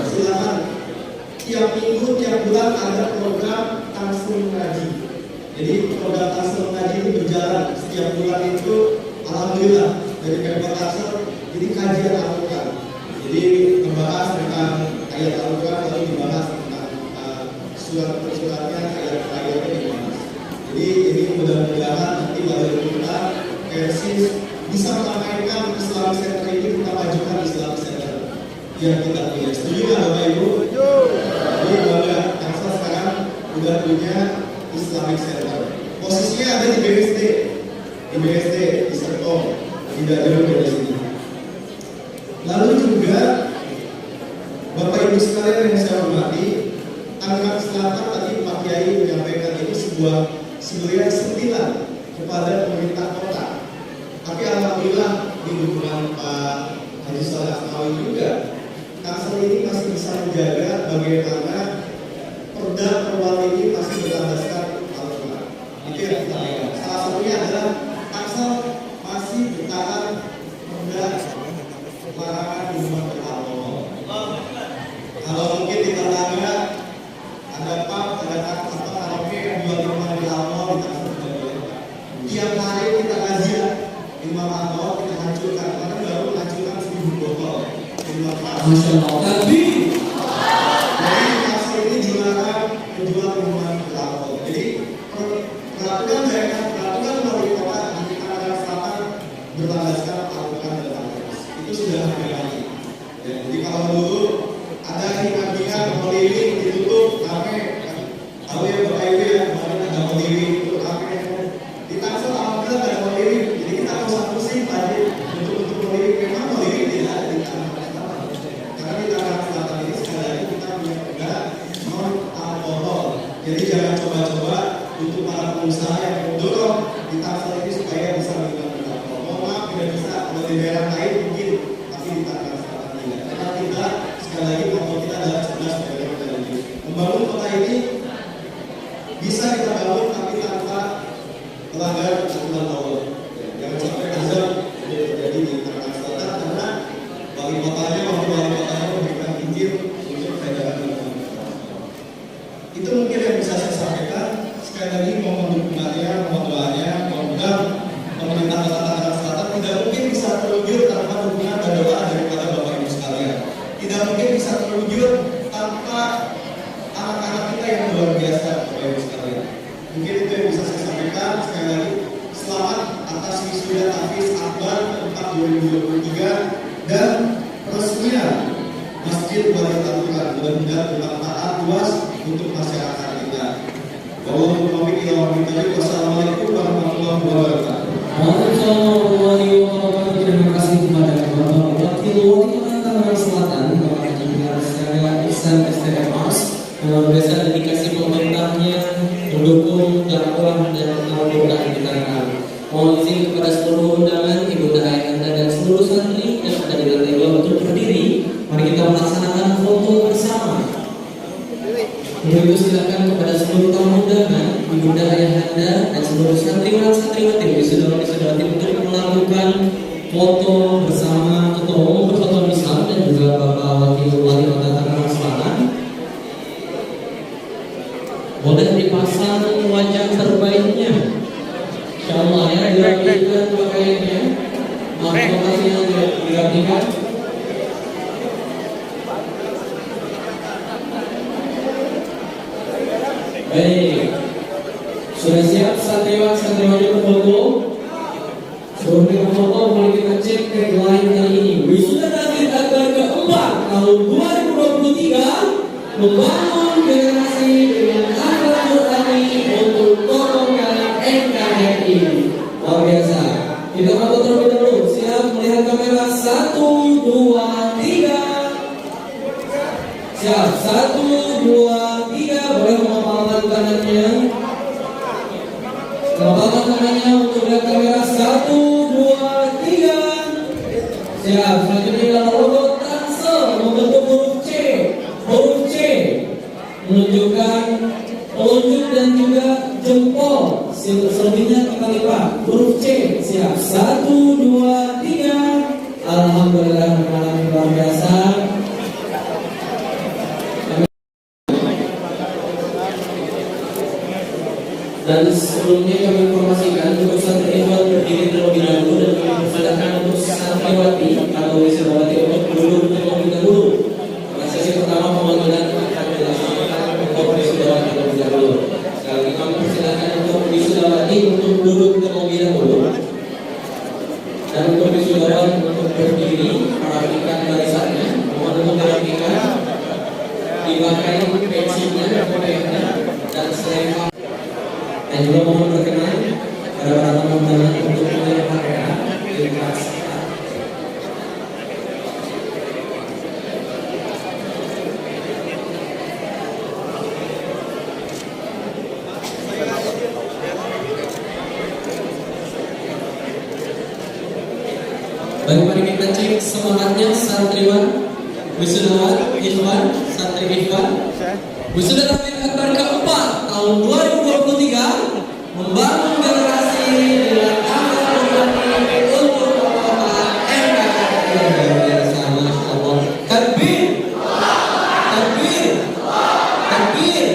Silakan. Tiap minggu, tiap bulan ada program Tangsel Ngaji. Jadi program Tangsel Ngaji ini berjalan setiap bulan itu, alhamdulillah dari Pemkot Tangsel. Jadi kajian Al-Quran. Jadi membahas tentang ayat Al-Quran, lalu dibahas tentang surat-suratnya, ayat-ayatnya dibahas. Jadi ini mudah-mudahan nanti Wali kita Persis bisa melakukan Islamic Center ini, kita majukan Islamic Center yang kita punya. Setuju nggak Bapak Ibu? Jadi bangga Tangsel sekarang udah punya Islamic Center. Posisinya ada di BSD, di Serpong, tidak jauh dari sini. Lalu juga Bapak Ibu sekalian yang saya hormati, Tangerang Selatan tadi Pak Kiai menyampaikan ini sebuah sentilan kepada pemerintah kota. Tapi alhamdulillah di dukungan Pak Haji Saleh Asmawi juga, Tangsel ini masih bisa menjaga bagaimana perda perwal ini masih berlandaskan Al-Quran. Itu yang kita pegang. Salah satunya adalah Tangsel masih bertahan perda larangan minuman beralkohol. botol minuman keras. Masya Allah. Tapi Jadi kasih ini jualan menjual minuman beralkohol. Jadi peraturan daerah, peraturan wali kota di Tangerang Selatan berlandaskan aturan dan aturan. Itu sudah ada lagi. Ya, jadi kalau dulu ada hingar-bingar keliling ditutup rame, tahu ya Bapak Ibu ya, kemarin ada keliling itu rame. Di Tangsel alhamdulillah ada keliling, jadi kita harus pusing tadi untuk keliling. Memang keliling tidak ada di Tangerang Selatan. Karena di Tangerang Selatan ini sekali lagi kita punya perda non alkohol. Jadi jangan coba-coba untuk para pengusaha yang mendorong di Tangsel ini supaya bisa menggunakan alkohol. Mohon maaf tidak bisa, kalau di daerah lain mungkin, tapi di Tangerang Selatan tidak. Karena kita sekali lagi kalau kita adalah cerdas dari membangun kota ini bisa kita bangun tapi tanpa melanggar aturan Allah. Jangan sampai azab terjadi di Tangerang Selatan karena wali kotanya memberikan izin untuk peredaran minuman keras. Itu mungkin yang bisa saya sampaikan. Sekali lagi mohon dukungannya, mohon doanya, mudah-mudahan pemerintah Kota Tangerang Selatan tidak mungkin bisa terwujud tanpa dukungan dan doa daripada Bapak Ibu sekalian. Tidak mungkin bisa terwujud tanpa anak-anak kita yang luar biasa, Bapak Ibu sekalian. Mungkin itu yang bisa saya sampaikan. Sekali lagi selamat atas wisuda Hafiz Akbar keempat 2023 dan peresmian Masjid Wali Tangerang. Mudah-mudahan bermanfaat luas untuk masyarakat kita. Wassalamualaikum warahmatullahi wabarakatuh. Waalaikumsalam warahmatullahi wabarakatuh. Terima kasih kepada Bapak Wakil Wali Kota Tangerang Selatan, Bapak Insinyur Ihsan STMAS, luar biasa dedikasi pemerintahnya mendukung dakwah dan al-Quran di Tangerang. Mohon izin kepada seluruh undangan, ibunda ayahanda dan seluruh santri yang ada di lantai 2 untuk berdiri. Mari kita melaksanakan foto bersama. Untuk itu silakan kepada seluruh tamu undangan, ibunda ayahanda dan seluruh santriwati wisudawati untuk melakukan foto bersama Ketua Umum Persatuan Islam dan juga Bapak Wakil Wali Kota Tangerang Selatan. Boleh dipasang wajah terbaiknya. Insyaallah ya, dirapikan pakaiannya, lokasinya dirapikan. Baik, sudah siap santriwati berfoto. Sebelum berfoto, mari kita cek tagline kali ini. Wisuda Hafiz Akbar keempat tahun 2023 membangun generasi dengan akhlak Qur'ani untuk golongan NKRI. Luar biasa. Kita foto terlebih dahulu. Siap melihat kamera 1, 2, 3. Siap 1, 2, 3. Boleh mengepalkan tangannya. Mengepalkan tangannya untuk lihat kamera 1, 2, 3. Siap. Selanjutnya adalah logo Tangsel membentuk huruf C. Huruf C menunjukkan telunjuk dan juga jempol. Selebihnya kita lipat. Huruf C. Siap. 1, 2, 3. Alhamdulillah, luar biasa. Dan sebelumnya kami informasikan untuk santri ikhwan berdiri terlebih dahulu dan kami persilakan untuk santriwati atau wisudawati untuk duduk terlebih dahulu. Sesi pertama pemanggilan akan dilaksanakan untuk wisudawati terlebih dahulu. Sekali lagi kami persilakan untuk wisudawati untuk duduk terlebih dahulu. Dan untuk wisudawan untuk berdiri, merapikan barisannya, mohon untuk merapikan, dipakai pensinya, kodenya, dan selempang. Dan juga mohon berkenan pada para teman-teman untuk mulai pakaian. Terima kasih. Baik, mari kita cek semangatnya santriwan, wisudawan, ikhwan, santri ikhwan. Wisuda Hafiz Akbar keempat tahun 2023 membangun generasi dengan akhlak Qur'ani untuk golongan NKRI. Masya Allah. Takbir, takbir, takbir.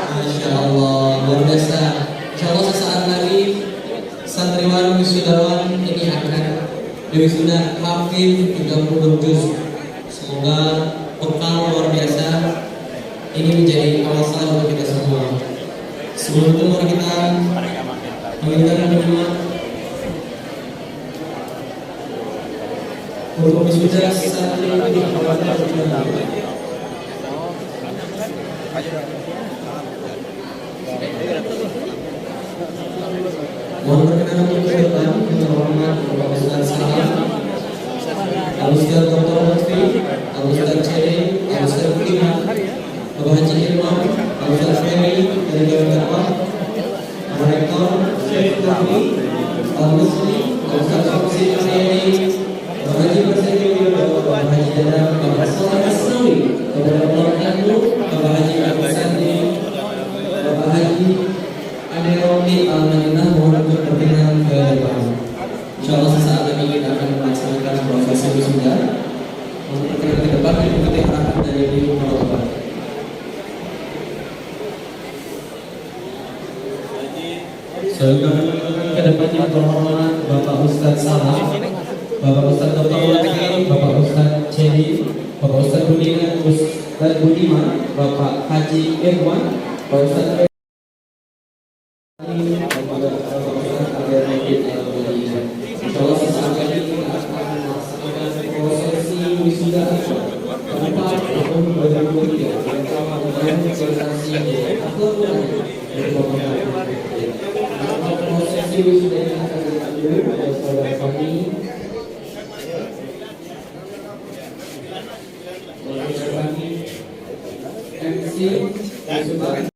Masya Allah, luar biasa. Insya Allah sesaat lagi santriwan wisudawan ini akan wisuda Hafiz 30 juz. Semoga bekal luar biasa ini menjadi awasan untuk kita semua. Sebelum itu mari kita mengingatkan menyimak untuk wisuda saat ini mohon berkenan untuk ke depan dengan hormat Bapak Ustaz Salam, Al Ustaz Dr. Lutfi, Al Ustaz Ceri, Al Ustaz Budiman, Bapak Haji Ilman, Al Ustaz Femi dari Dewan Dakwah, Al Rektor Syekh Fahmi, Al Musli, Al Ustaz Fauzi Al-Hayani, Bapak Haji Persedio Widodo, Bapak Haji Dadang, Bapak Saleh Asnawi, Bapak Abdul Bapak Haji Abdul Sandi, Bapak Haji Aderomi Al-Madinah, mohon untuk berkenan ke depan. Insyaallah sesaat lagi kita akan melaksanakan prosesi wisuda. Untuk berkenan ke depan diikuti arahan dari Ibu Bapak. Selanjutnya ke depan yang terhormat Bapak Ustaz Salam, Bapak Ustaz Dr. Lutfi, Bapak Ustaz Cedi, Bapak Ustaz Budiman, Bapak Haji Irwan, Bapak Ustaz insyaallah sesaat lagi kita akan melaksanakan prosesi wisuda keempat tahun 2023 bersama dengan presentasi Al-Quran dari Bapak. Prosesi wisuda ini akan diambil oleh saudara kami MC wisuda.